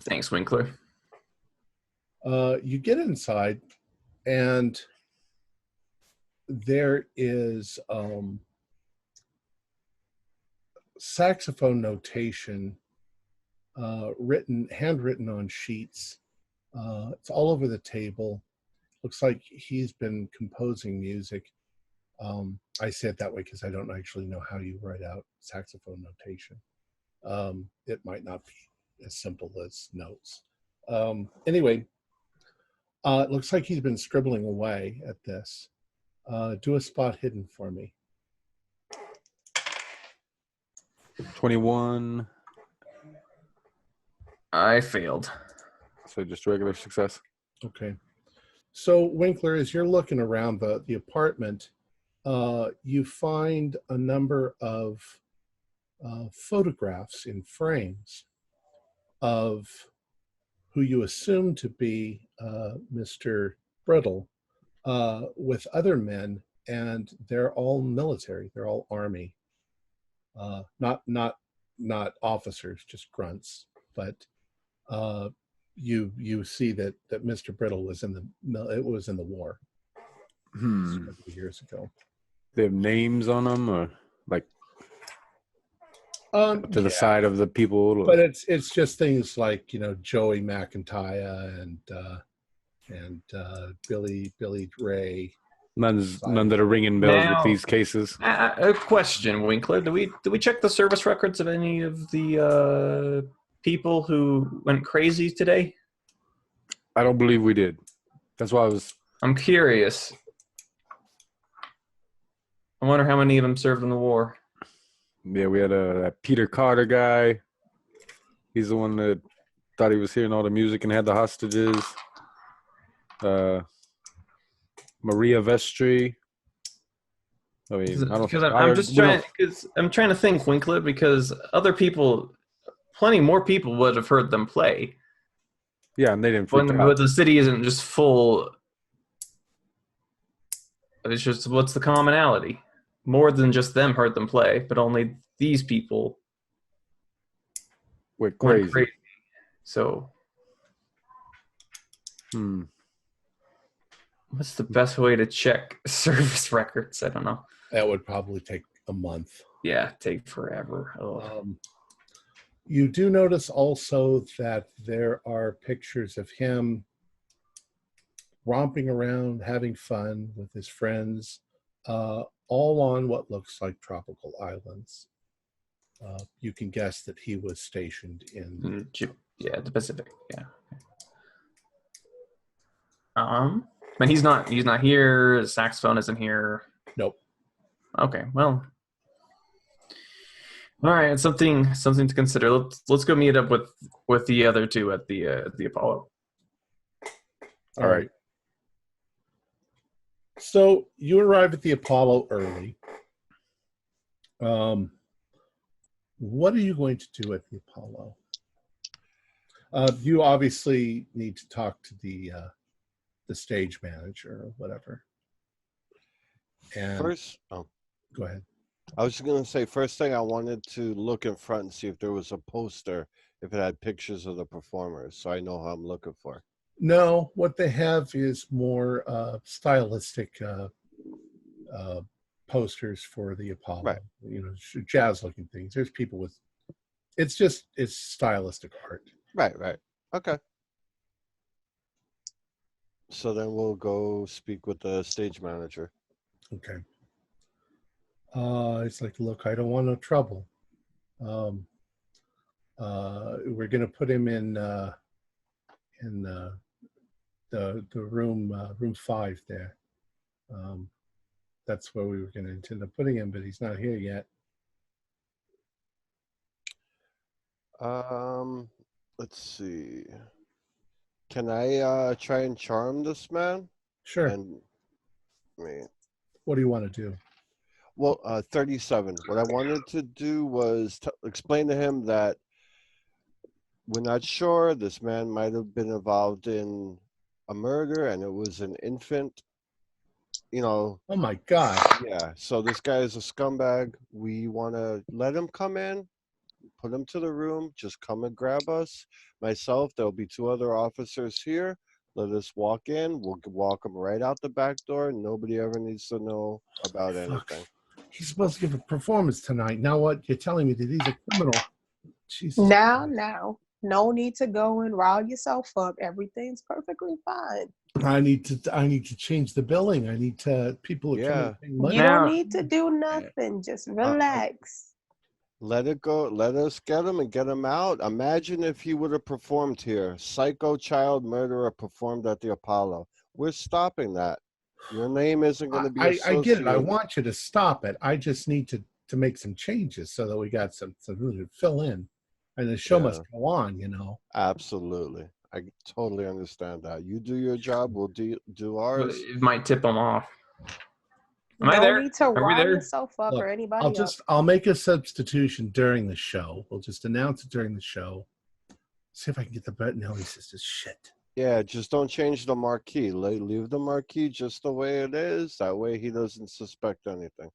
Thanks, Winkler. You get inside, and there is saxophone notation handwritten on sheets. It's all over the table. Looks like he's been composing music. I say it that way because I don't actually know how you write out saxophone notation. It might not be as simple as notes. Anyway, it looks like he's been scribbling away at this. Do a spot hidden for me. 21, I failed. so just regular success. Okay. So Winkler, as you're looking around the apartment, you find a number of photographs in frames of who you assume to be Mr. Brittle with other men, and they're all military. They're all army, not officers, just grunts. but you see that Mr. Brittle was in the war several years ago. They have names on them, or like to the Yeah, side of the people. but it's just things like Joey McIntyre and Billy Ray. None that are ringing bells with Now- these cases. A question, Winkler. Do we check the service records of any of the people who went crazy today? I don't believe we did. That's why I was. I'm curious. I wonder how many of them served in the war. Yeah, we had that Peter Carter guy. He's the one that thought he was hearing all the music and had the hostages. Maria Vestry. I mean, I don't. Because I'm trying to think, Winkler, because other people, plenty more people would have heard them play. Yeah, and they didn't freak When out. the city isn't just full. It's just, what's the commonality? More than just them heard them play, but only these people Went went crazy. crazy. So, what's the best way to check service records? I don't know. That would probably take a month. Yeah, take forever. You do notice also that there are pictures of him romping around, having fun with his friends, all on what looks like tropical islands. You can guess that he was stationed in. The Pacific. Yeah. But he's not here. His saxophone isn't here. Nope. Okay, well, all right. It's something to consider. Let's go meet up with the other two at the Apollo. All right. So you arrive at the Apollo early. What are you going to do at the Apollo? You obviously need to talk to the stage manager or whatever. And go ahead. I was just gonna say, first thing I wanted to look in front and see if there was a poster, if it had pictures of the performers, so I know who I'm looking for. No, what they have is more stylistic posters for the Apollo. Right. Jazz-looking things. There's people with. It's stylistic art. Right. Okay. So then we'll go speak with the stage manager. Okay. It's like, look, I don't want no trouble. We're gonna put him in the room 5 there. That's where we were gonna intend on putting him, but he's not here yet. Let's see. Can I try and charm this man? Sure. And What do you want to do? Well, 37. What I wanted to do was explain to him that we're not sure. This man might have been involved in a murder, and it was an infant. Oh my God. Yeah. So this guy is a scumbag. We want to let him come in, put him to the room. Just come and grab us. Myself, there'll be 2 other officers here. Let us walk in. We'll walk him right out the back door. Nobody ever needs to know about anything. He's supposed to give a performance tonight. Now what? You're telling me that he's a criminal? Jesus. Now. No need to go and rile yourself up. Everything's perfectly fine. I need to change the billing. I need to. People are coming to pay money. You don't need to do nothing. Just relax. Let it go. Let us get him and get him out. Imagine if he would have performed here. Psycho child murderer performed at the Apollo. We're stopping that. Your name isn't going to be associated. I get it. I want you to stop it. I just need to make some changes so that we got some to fill in. And the show must go on, Absolutely. I totally understand that. You do your job, we'll do ours. It might tip them off. Am no I there? Need to Are we rile there? yourself up or anybody else. I'll make a substitution during the show. We'll just announce it during the show. See if I can get the button. No, he says this shit. Yeah, just don't change the marquee. Leave the marquee just the way it is. That way he doesn't suspect anything.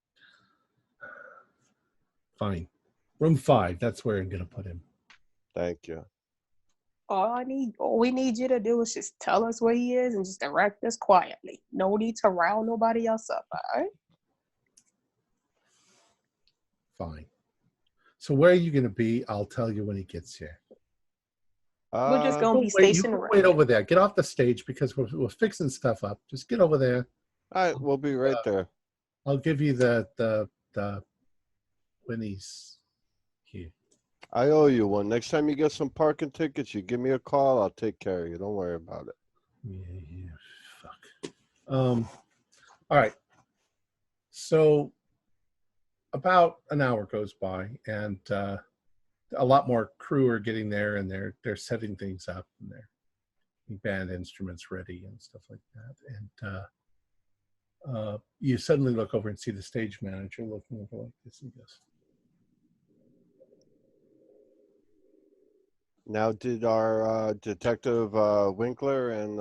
Fine. Room 5, that's where I'm going to put him. Thank you. All we need you to do is just tell us where he is and just direct us quietly. No need to rile nobody else up, all right? Fine. So where are you going to be? I'll tell you when he gets here. We're just gonna be You stationed can around. wait over there. Get off the stage because we're fixing stuff up. Just get over there. All right, we'll be right there. I'll give you the when he's here. I owe you one. Next time you get some parking tickets, you give me a call. I'll take care of you. Don't worry about it. Yeah, fuck. All right. So about an hour goes by, and a lot more crew are getting there, and they're setting things up, and they're getting band instruments ready and stuff like that. And you suddenly look over and see the stage manager looking over like this and goes, Now, did our detective Winkler and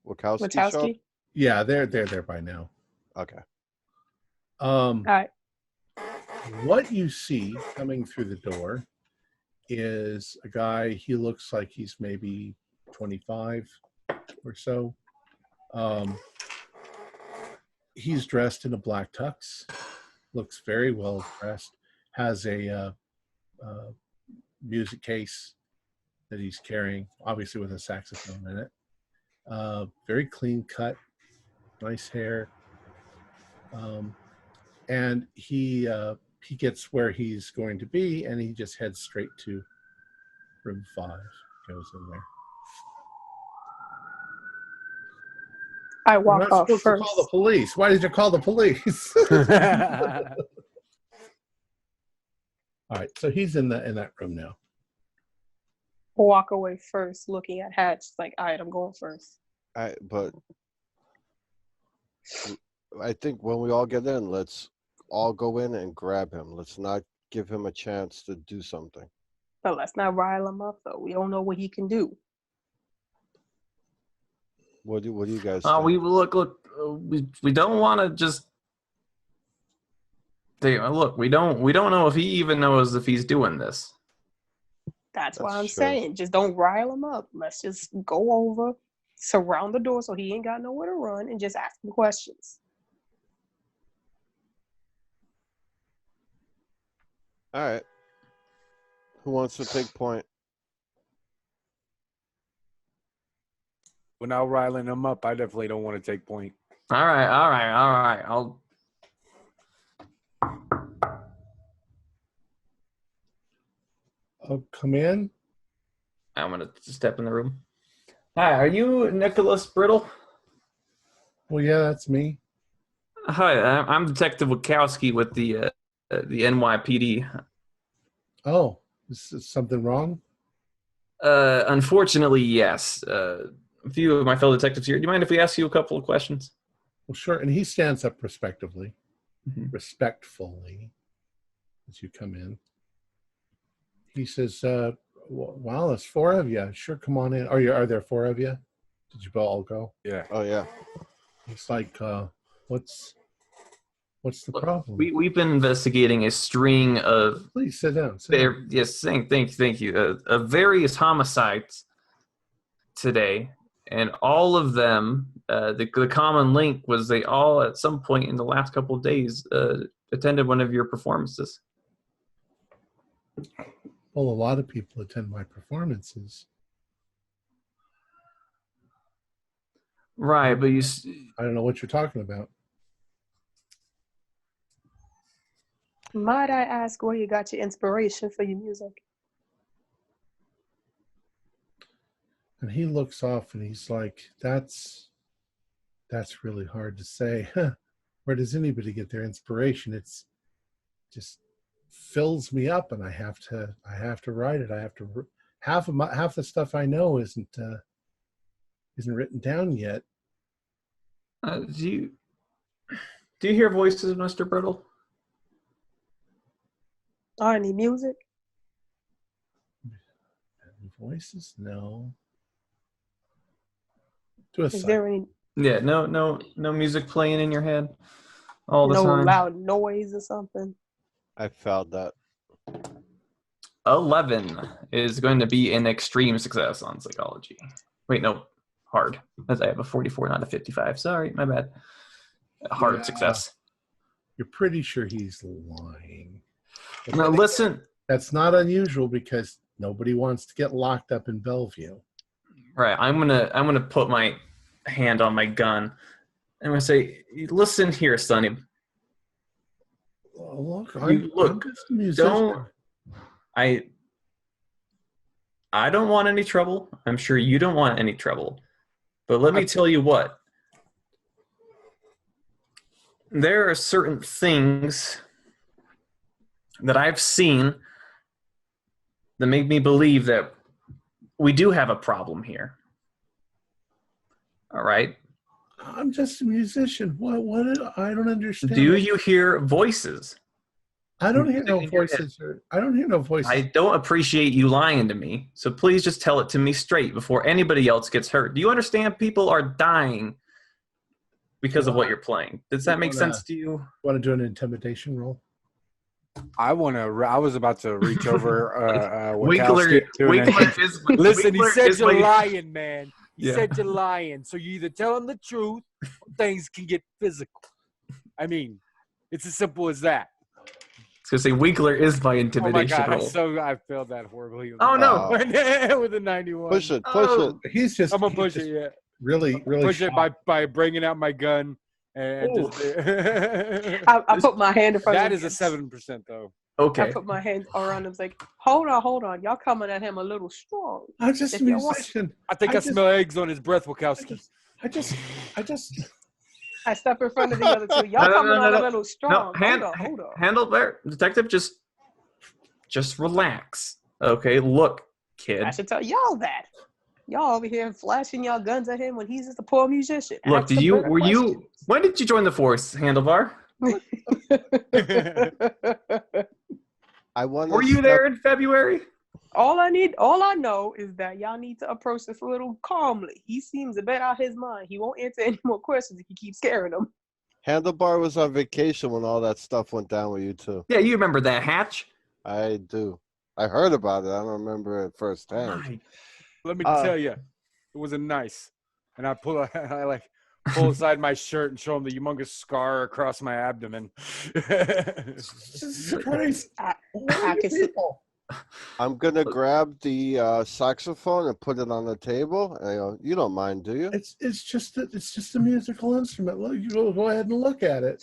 Wachowski show up? Wachowski? "Yeah, they're there by now." Okay. All right. What you see coming through the door is a guy. He looks like he's maybe 25 or so. He's dressed in a black tux, looks very well dressed, has a music case that he's carrying, obviously with a saxophone in it. Very clean cut, nice hair. And he gets where he's going to be, and he just heads straight to room 5, goes in there. I You're walk not off supposed first. to call the police. Why did you call the police? All right, so he's in that room now. Walk away first, looking at Hatch. Like, all right, I'm going first. But I think when we all get in, let's all go in and grab him. Let's not give him a chance to do something. But let's not rile him up, though. We don't know what he can do. What do you guys think? We don't want to just. Look, we don't know if he even knows if he's doing this. That's what That's I'm true. saying. Just don't rile him up. Let's just go over, surround the door so he ain't got nowhere to run, and just ask him questions. All right. Who wants to take point? Without riling him up, I definitely don't want to take point. All right. I'll come in. I'm gonna step in the room. Hi, are you Nicholas Brittle? Well, yeah, that's me. Hi, I'm Detective Wachowski with the NYPD. Oh, is something wrong? Unfortunately, yes. A few of my fellow detectives here. Do you mind if we ask you a couple of questions? Well, sure. And he stands up respectfully as you come in. He says, "Wow, there's 4 of you. Sure, come on in. Are there 4 of you? Did you all go?" Yeah. Oh yeah. It's like, what's the problem? We've been investigating a string of Please sit down. Sit down. thank you. Of various homicides today, and all of them, the common link was they all at some point in the last couple of days attended one of your performances. Well, a lot of people attend my performances. Right, but I don't know what you're talking about. Might I ask where you got your inspiration for your music? And he looks off and he's like, that's really hard to say. Where does anybody get their inspiration? It's just fills me up, and I have to write it. I have to half the stuff I know isn't written down yet. Do you hear voices, Mr. Brittle? Any music? Voices? No. Do a Is sign. there any Yeah, no music playing in your head all the no time. loud noise or something? I felt that. 11 is going to be an extreme success on psychology. Wait, no, hard. As I have a 44, not a 55. Sorry, my bad. Hard success. You're pretty sure he's lying. Now listen. That's not unusual because nobody wants to get locked up in Bellevue. Right, I'm gonna put my hand on my gun. I'm gonna say, listen here, Sonny. Oh, look, I'm just a musician. I don't want any trouble. I'm sure you don't want any trouble. But let me tell you what. There are certain things that I've seen that make me believe that we do have a problem here. All right? I'm just a musician. What? I don't understand. Do you hear voices? I don't hear no voices. I don't hear no voices. I don't appreciate you lying to me. So please just tell it to me straight before anybody else gets hurt. Do you understand? People are dying because of what you're playing. Does that make sense to you? Want to do an intimidation roll? I was about to reach over. Winkler is. Listen, he said you're like, lying, man. He said you're lying. So you either tell him the truth, or things can get physical. I mean, it's as simple as that. I was gonna say Winkler is my intimidation roll. I failed that horribly. Oh no! With a 91. Push it. He's just. I'm gonna push it. Yeah. Really push it by bringing out my gun and just, I put my hand in front of him. That is a 7% though. Okay. I put my hand around him. Like, hold on. Y'all coming at him a little strong. I'm just a musician. I think I smell eggs on his breath, Wachowski. I step in front of the other two. Y'all coming on a little strong. No, hold on. Handle there, detective. Just relax. Okay, look, kid. I should tell y'all that. Y'all over here flashing y'all guns at him when he's just a poor musician. Look, when did you join the force, Handlebar? Were you there in February? All I know is that y'all need to approach this a little calmly. He seems a bit out of his mind. He won't answer any more questions if you keep scaring him. Handlebar was on vacation when all that stuff went down with you too. Yeah, you remember that, Hatch? I do. I heard about it. I don't remember it firsthand. Let me tell you, it wasn't nice. And I pull aside my shirt and show him the humongous scar across my abdomen. I'm gonna grab the saxophone and put it on the table. And I go, you don't mind, do you? It's just a musical instrument. Look, you go ahead and look at it.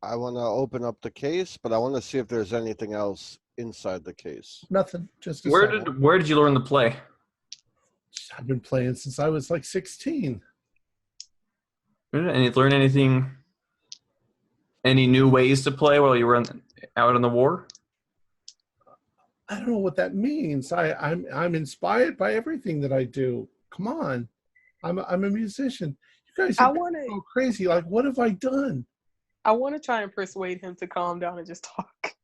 I want to open up the case, but I want to see if there's anything else inside the case. Nothing. Just where did you learn to play? I've been playing since I was like 16. And you learn anything? Any new ways to play while you were out in the war? I don't know what that means. I'm inspired by everything that I do. Come on, I'm a musician. You guys are so crazy. Like, what have I done? I want to try and persuade him to calm down and just talk.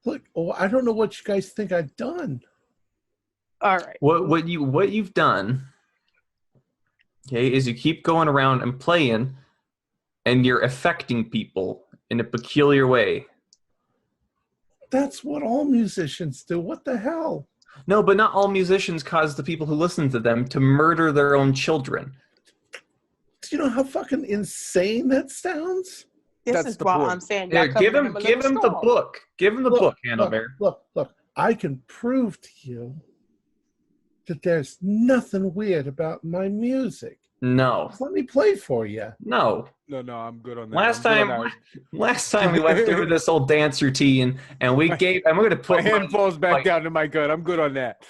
Look, I don't know what you guys think I've done. All right. What you've done, okay, is you keep going around and playing, and you're affecting people in a peculiar way. That's what all musicians do. What the hell? No, but not all musicians cause the people who listen to them to murder their own children. Do you know how fucking insane that sounds? This is why I'm saying. Here, give him the book. Give him the book, Handlebar. Look. I can prove to you that there's nothing weird about my music. No. Let me play for you. No. No, I'm good on that. Last time we went through this old dance routine, and we're going to put my hand falls back down to my gun. I'm good on that.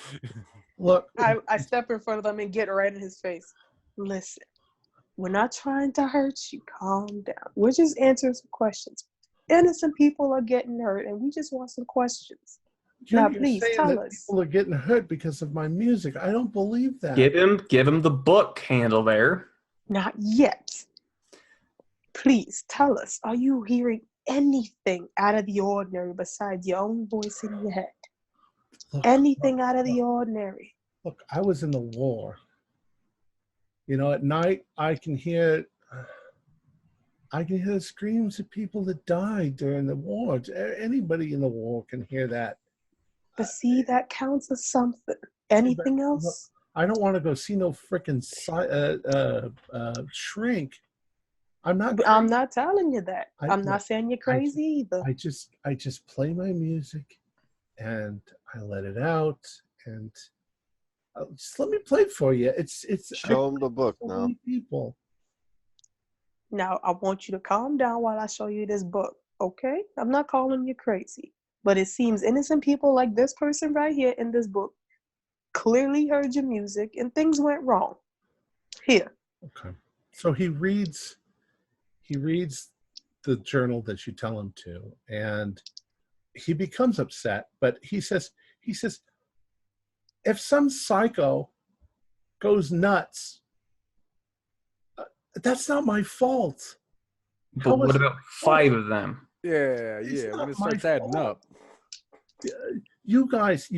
Look, I step in front of him and get right in his face. Listen, we're not trying to hurt you. Calm down. We're just answering some questions. Innocent people are getting hurt, and we just want some questions. Now, please tell us. People are getting hurt because of my music. I don't believe that. Give him the book, Handlebar. Not yet. Please tell us. Are you hearing anything out of the ordinary besides your own voice in your head? Anything out of the ordinary? Look, I was in the war. You know, at night I can hear the screams of people that died during the war. Anybody in the war can hear that. But see, that counts as something. Anything else? I don't want to go see no frickin' shrink. I'm not. I'm not telling you that. I'm Look, not saying you're crazy either. I just play my music, and I let it out, and just let me play it for you. It's Show them the book so now. many people. Now, I want you to calm down while I show you this book, okay? I'm not calling you crazy, but it seems innocent people like this person right here in this book clearly heard your music and things went wrong. Here. Okay. So he reads the journal that you tell him to, and he becomes upset, but he says, if some psycho goes nuts, that's not my fault. But what about 5 of them? Yeah, It's yeah. not When it my starts adding fault. up. You guys,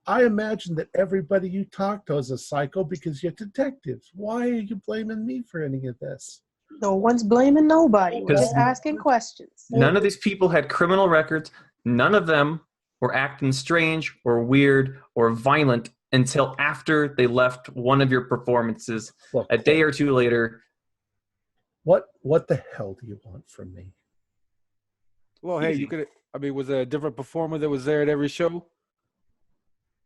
I imagine that everybody you talk to is a psycho because you're detectives. Why are you blaming me for any of this? No one's blaming nobody. We're just Because- asking questions. None of these people had criminal records. None of them were acting strange or weird or violent until after they left one of your performances. Look, A day or two later, what the hell do you want from me? Well, hey, Easy. you could. I mean, was there a different performer that was there at every show?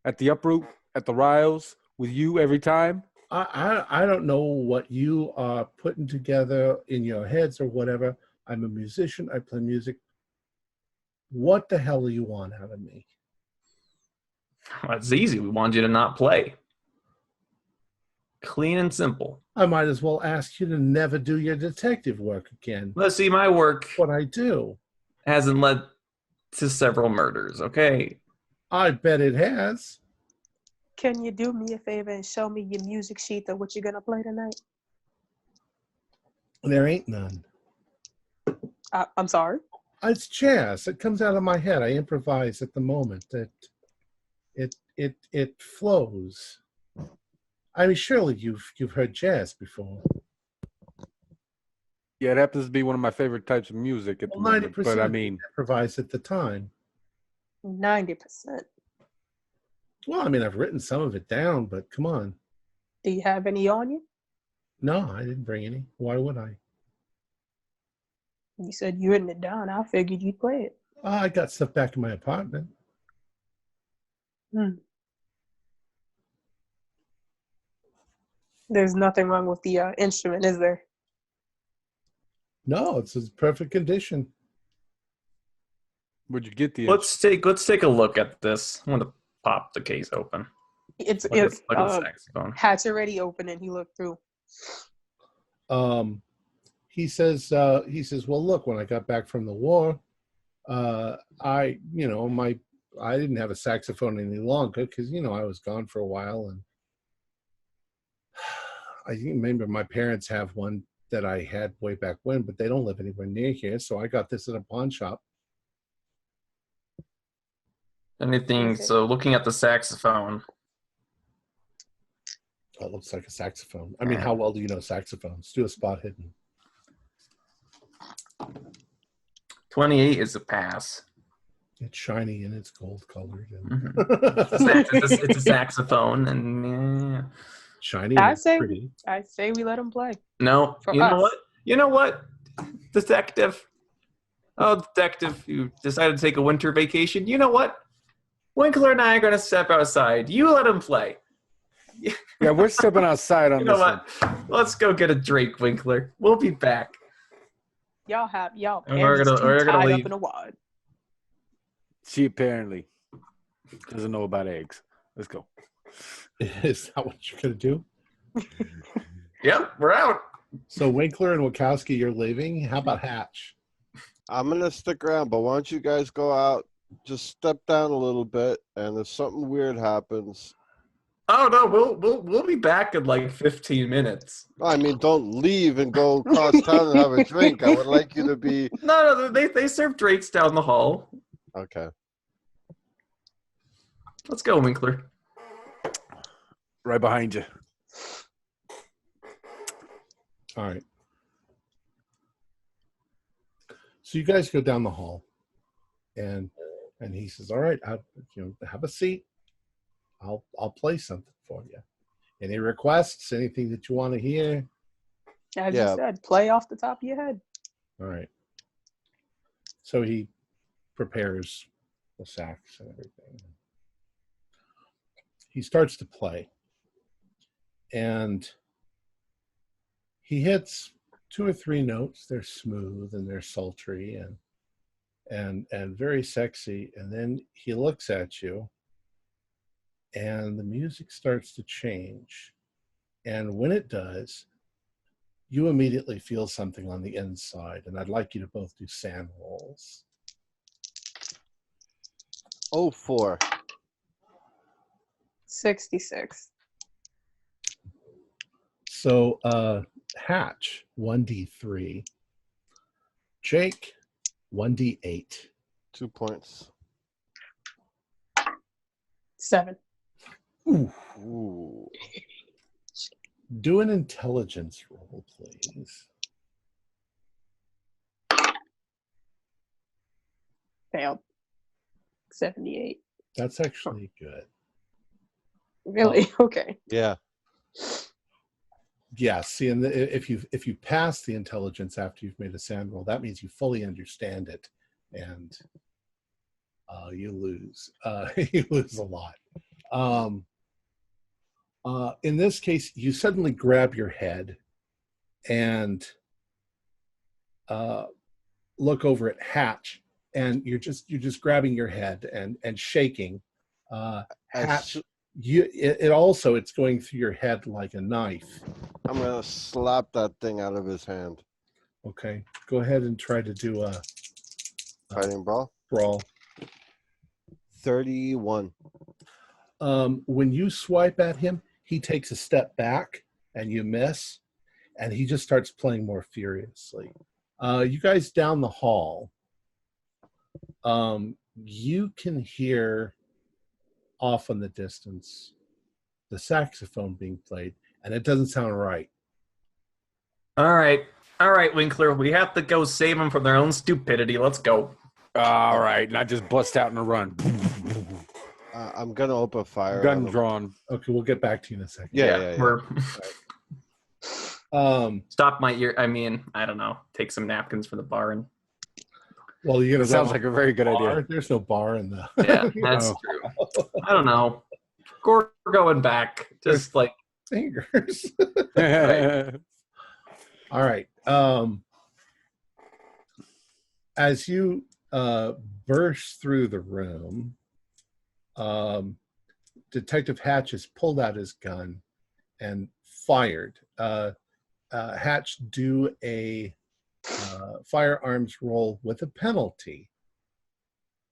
At the Uproot, at the Riles, with you every time? I don't know what you are putting together in your heads or whatever. I'm a musician. I play music. What the hell do you want out of me? well, it's easy. We wanted you to not play. Clean and simple. I might as well ask you to never do your detective work again. Let's see, my work What I do. hasn't led to several murders, okay? I bet it has. Can you do me a favor and show me your music sheet of what you're going to play tonight? There ain't none. I'm sorry? It's jazz. It comes out of my head. I improvise at the moment. It flows. I mean, surely you've heard jazz before. Yeah, it happens to be one of my favorite types of music at the Well, moment. But I mean, improvise at the time. 90%. Well, I mean, I've written some of it down, but come on. Do you have any on you? No, I didn't bring any. Why would I? You said you written it down. I figured you'd play it. I got stuff back in my apartment. There's nothing wrong with the instrument, is there? No, it's in perfect condition. where'd you get the? Let's take a look at this. I'm gonna pop the case open. Look at the saxophone. Hat's already open and he looked through. He says, well, look, when I got back from the war, I didn't have a saxophone any longer because, I was gone for a while. And I remember my parents have one that I had way back when, but they don't live anywhere near here. So I got this at a pawn shop. Anything? Okay. So looking at the saxophone. Oh, it looks like a saxophone. I mean, how well do you know saxophones? Do a spot hidden. 28 is a pass. It's shiny and it's gold colored. And Mhm. It's a saxophone, and shiny I and say pretty. we let him play. no. For You know us. what? You know what, detective? Oh, detective, you decided to take a winter vacation. You know what? Winkler and I are gonna step outside. You let him play. Yeah, we're stepping outside on You know this one. what? Let's go get a drink, Winkler. We'll be back. Y'all And we're panties gonna too tied leave. up in a wad. She apparently doesn't know about eggs. Let's go. Is that what you're going to do? Yep, we're out. So Winkler and Wachowski, you're leaving. How about Hatch? I'm gonna stick around, but why don't you guys go out? Just step down a little bit, and if something weird happens, Oh no, we'll be back in like 15 minutes. I mean, don't leave and go across town and have a drink. I would like you to be No, they serve drinks down the hall. okay. Let's go, Winkler. Right behind you. All right. So you guys go down the hall, and And he says, "All right, have a seat. I'll play something for you. Any requests? Anything that you want to hear?" As Yeah. you said, play off the top of your head. All right. So he prepares the sax and everything. He starts to play, and he hits 2 or 3 notes. They're smooth and they're sultry and very sexy. And then he looks at you, and the music starts to change. And when it does, you immediately feel something on the inside. And I'd like you to both do sand rolls. 04. 66. So Hatch, 1d3. Jake, 1d8. 2 points. 7. Ooh. Do an intelligence roll, please. Failed. 78. That's actually good. Really? Okay. Yeah. Yeah, see, and if you pass the intelligence after you've made a sand roll, that means you fully understand it, and you lose. You lose a lot. In this case, you suddenly grab your head and look over at Hatch, and you're just grabbing your head and shaking. Hatch, it's going through your head like a knife. I'm gonna slap that thing out of his hand. Okay, go ahead and try to do a Fighting brawl. brawl. 31. When you swipe at him, he takes a step back and you miss, and he just starts playing more furiously. You guys down the hall, you can hear off in the distance the saxophone being played, and it doesn't sound right. All right, Winkler. We have to go save them from their own stupidity. Let's go. All right, and I just bust out in a run. I'm gonna open fire. Gun on him. drawn. Okay, we'll get back to you in a second. Yeah. We're Um, stop my ear. I mean, I don't know. Take some napkins from the bar and well, you're gonna Sounds run like a very good bar? idea. There's no bar in the. yeah, that's Oh. true. I don't know. We're going back. Just like Fingers. Right. All right. As you burst through the room, Detective Hatch has pulled out his gun and fired. Hatch, do a firearms roll with a penalty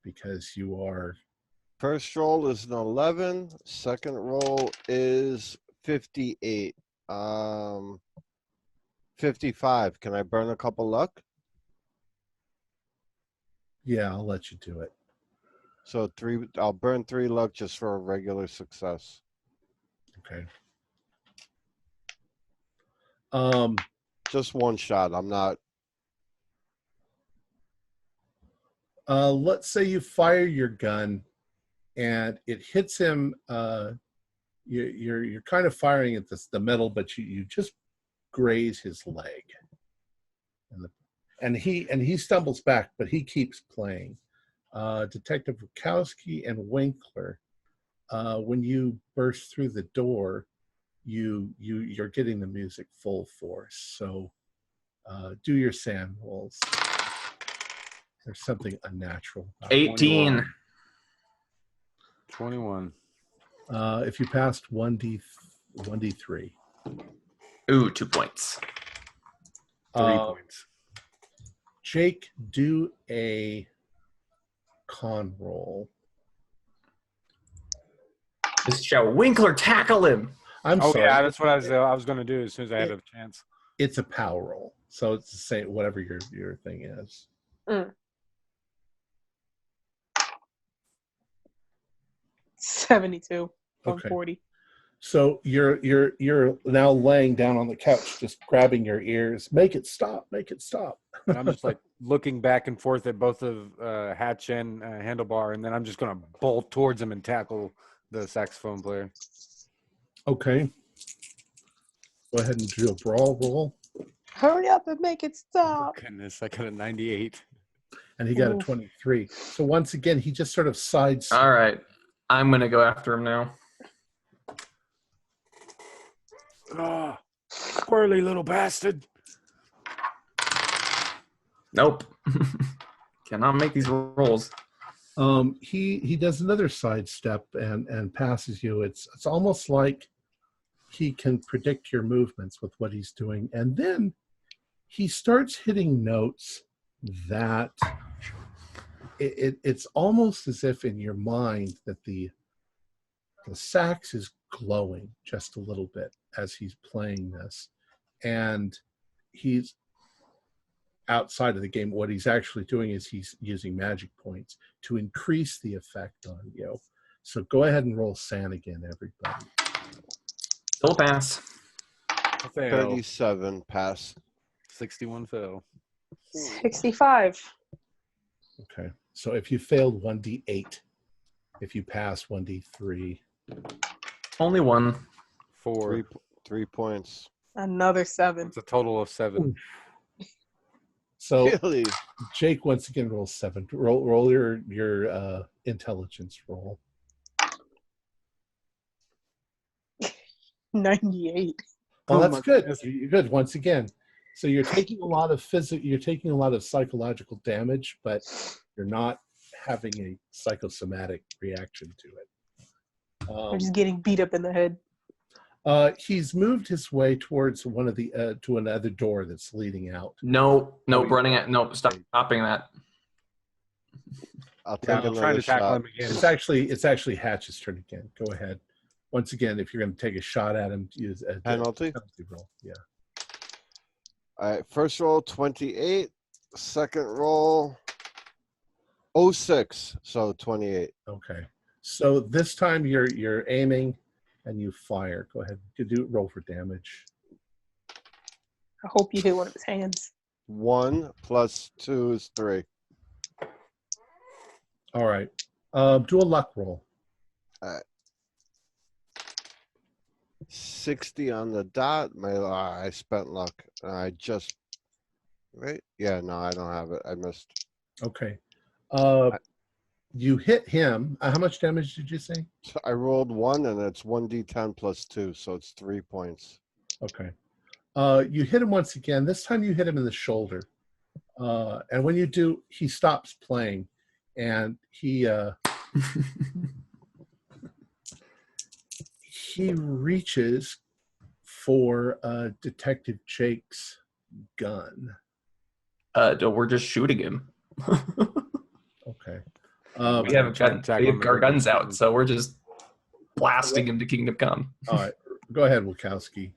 because you are. First roll is an 11. Second roll is 58. 55. Can I burn a couple luck? Yeah, I'll let you do it. So 3. I'll burn 3 luck just for a regular success. Okay. Just one shot. I'm not. Let's say you fire your gun and it hits him. You're kind of firing at the metal, but you just graze his leg, and he stumbles back, but he keeps playing. Detective Wachowski and Winkler, when you burst through the door, you're getting the music full force. So do your sand rolls. There's something unnatural about it. 18. 21. If you passed 1d3. Ooh, 2 points. 3 points. Jake, do a con roll. Just shout, Winkler, tackle him. I'm Oh sorry. yeah, that's what I was going to do as soon as I had a chance. It's a power roll, so it's the same whatever your thing is. 72 from Okay. 40. So you're now laying down on the couch, just grabbing your ears. Make it stop! Make it stop! And I'm just like looking back and forth at both of Hatch and Handlebar, and then I'm just gonna bolt towards him and tackle the saxophone player. Okay. Go ahead and do a brawl roll. Hurry up and make it Oh, stop. goodness, I got a 98. And he got a Oof. 23. So once again, he just sort of sides. All right. I'm going to go after him now. Oh, squirrely little bastard. Nope. Cannot make these rolls. He does another sidestep and passes you. It's almost like he can predict your movements with what he's doing, and then he starts hitting notes that it's almost as if in your mind that the sax is glowing just a little bit as he's playing this, and he's outside of the game. What he's actually doing is he's using magic points to increase the effect on you. So go ahead and roll San again, everybody. Still pass. Fail. 37 pass. 61 fail. 65. Okay. So if you failed, 1d8. If you pass, 1d3. Only one. 4. 3 points. Another 7. It's a total of 7. So Really? Jake once again rolls 7. Roll your intelligence roll. 98. Oh, Oh that's my good. goodness. You're good once again. So you're taking a lot of you're taking a lot of psychological damage, but you're not having a psychosomatic reaction to it. I'm just getting beat up in the head. He's moved his way towards one of the to another door that's leading out. No, Oh, running it. No, stopping that. I'll take Yeah, I'm another trying to tackle shot. him again. It's actually Hatch's turn again. Go ahead. Once again, if you're going to take a shot at him, use a Penalty? roll. Yeah. All right, first roll 28, second roll 06, so 28. Okay. So this time you're aiming and you fire. Go ahead. You do roll for damage. I hope you hit one of his hands. 1 plus 2 is 3. All right. Do a luck roll. 60 on the dot. I spent luck. I just right. Yeah, no, I don't have it. I missed. Okay. You hit him. How much damage did you say? So I rolled 1, and it's 1d10 plus 2, so it's 3 points. Okay. You hit him once again. This time you hit him in the shoulder. And when you do, he stops playing, and he he reaches for Detective Jake's gun. We're just shooting him. Okay. We haven't trying to got tackle him our again. guns out, so we're just blasting him to Kingdom Come. All right. Go ahead, Wachowski.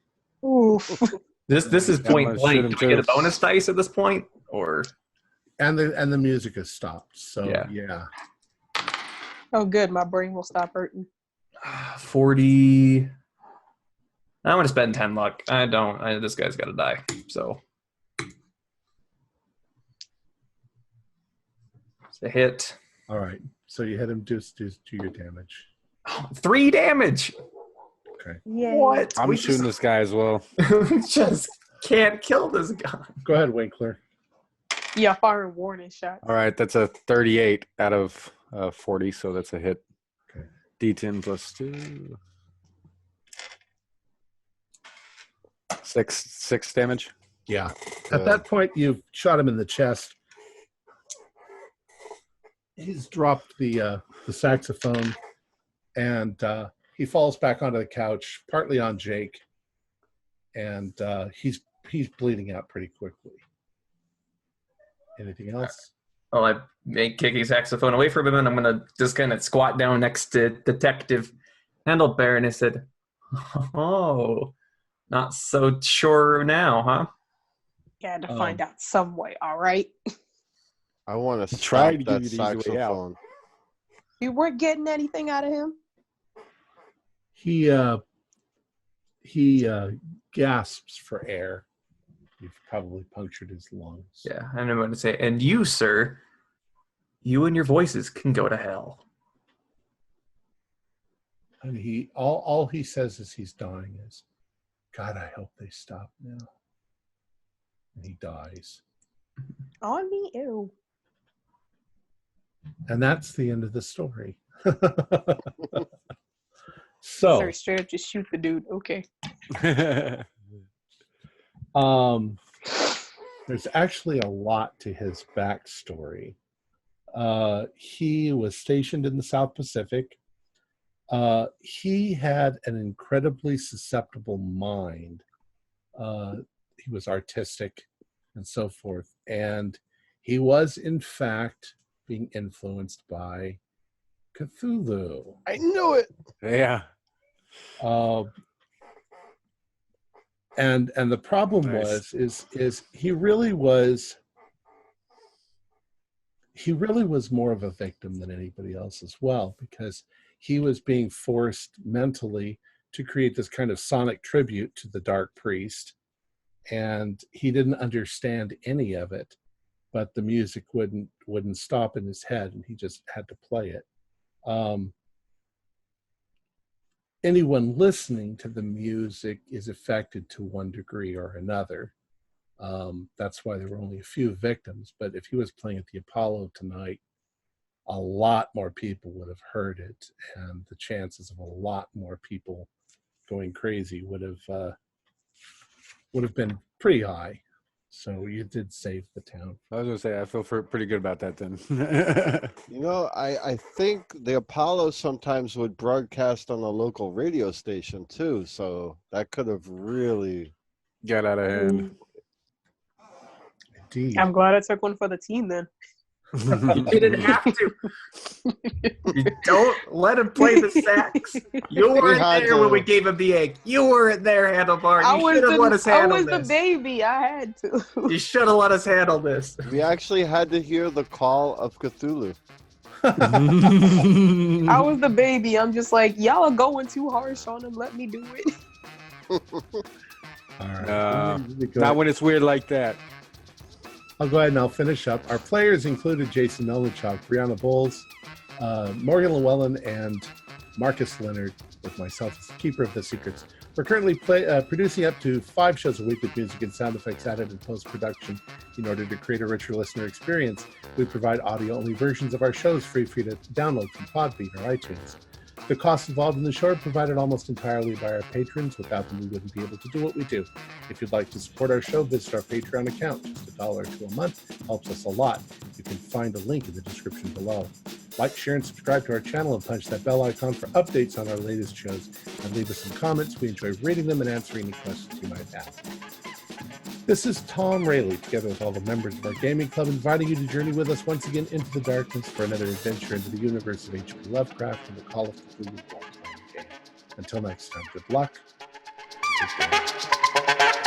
Oof. This is Yeah, I'm point gonna shoot blank. him Do we get a too. bonus dice at this point, or And the music has stopped. So yeah. Oh, good. My brain will stop hurting. 40? I'm gonna spend 10 luck. This guy's got to die. So it's a hit. All right. So you hit him. Do your damage. 3 damage. Okay. Yeah. What? I'm We shooting this guy as well. just can't kill this guy. Go ahead, Winkler. Yeah, firing warning shots. All right, that's a 38 out of 40, so that's a hit. Okay. D10 plus 2. 6 damage. Yeah. At that point, you've shot him in the chest. He's dropped the saxophone, and he falls back onto the couch, partly on Jake, and he's bleeding out pretty quickly. Anything else? Well, I make Kiki saxophone away from him, and I'm gonna just kind of squat down next to Detective Handlebar, and I said, "Oh, not so sure now, huh?" You had to find out some way, all right? I want to Try try to that give you the easy way out. saxophone. You weren't getting anything out of him? He he gasps for air. You've probably punctured his lungs. Yeah, and I'm going to say, and you, sir, you and your voices can go to hell. And he all he says as he's dying is, God, I hope they stop now. And he dies. On me, ew. And that's the end of the story. So Sorry, straight up just shoot the dude. Okay. there's actually a lot to his backstory. He was stationed in the South Pacific. He had an incredibly susceptible mind. He was artistic and so forth. And he was, in fact, being influenced by Cthulhu. I knew it. Yeah. And the problem Nice. is he really was more of a victim than anybody else as well, because he was being forced mentally to create this kind of sonic tribute to the Dark Priest, and he didn't understand any of it, but the music wouldn't stop in his head, and he just had to play it. Anyone listening to the music is affected to one degree or another. That's why there were only a few victims. But if he was playing at the Apollo tonight, a lot more people would have heard it, and the chances of a lot more people going crazy would have been pretty high. So you did save the town. I was gonna say I feel pretty good about that then. You know, I think the Apollo sometimes would broadcast on a local radio station too, so that could have really Got out of hand. Indeed. I'm glad I took one for the team then. You didn't have to. You don't let him play the sax. You weren't had there when to. we gave him the egg. You weren't there, Handlebar. I You was should have let us handle the this. baby. I had to. You should have let us handle this. We actually had to hear the Call of Cthulhu. I was the baby. I'm just like, y'all are going too harsh on him. Let me do it. All right. Not when it's weird like that. I'll go ahead and I'll finish up. Our players included Jason Novichok, Brianna Bowles, Morgan Llewellyn, and Marcus Leonard, with myself as the keeper of the secrets. We're currently producing up to 5 shows a week with music and sound effects added in post-production. In order to create a richer listener experience, we provide audio-only versions of our shows free for you to download from Podbean or iTunes. The costs involved in the show are provided almost entirely by our patrons. Without them, we wouldn't be able to do what we do. If you'd like to support our show, visit our Patreon account. Just $1 or $2 a month helps us a lot. You can find a link in the description below. Like, share, and subscribe to our channel and punch that bell icon for updates on our latest shows. And leave us some comments. We enjoy reading them and answering any questions you might have. This is Tom Rayleigh, together with all the members of our gaming club, inviting you to journey with us once again into the darkness for another adventure into the universe of H.P. Lovecraft and the Call of Cthulhu role-playing game. Until next time, good luck. Good day.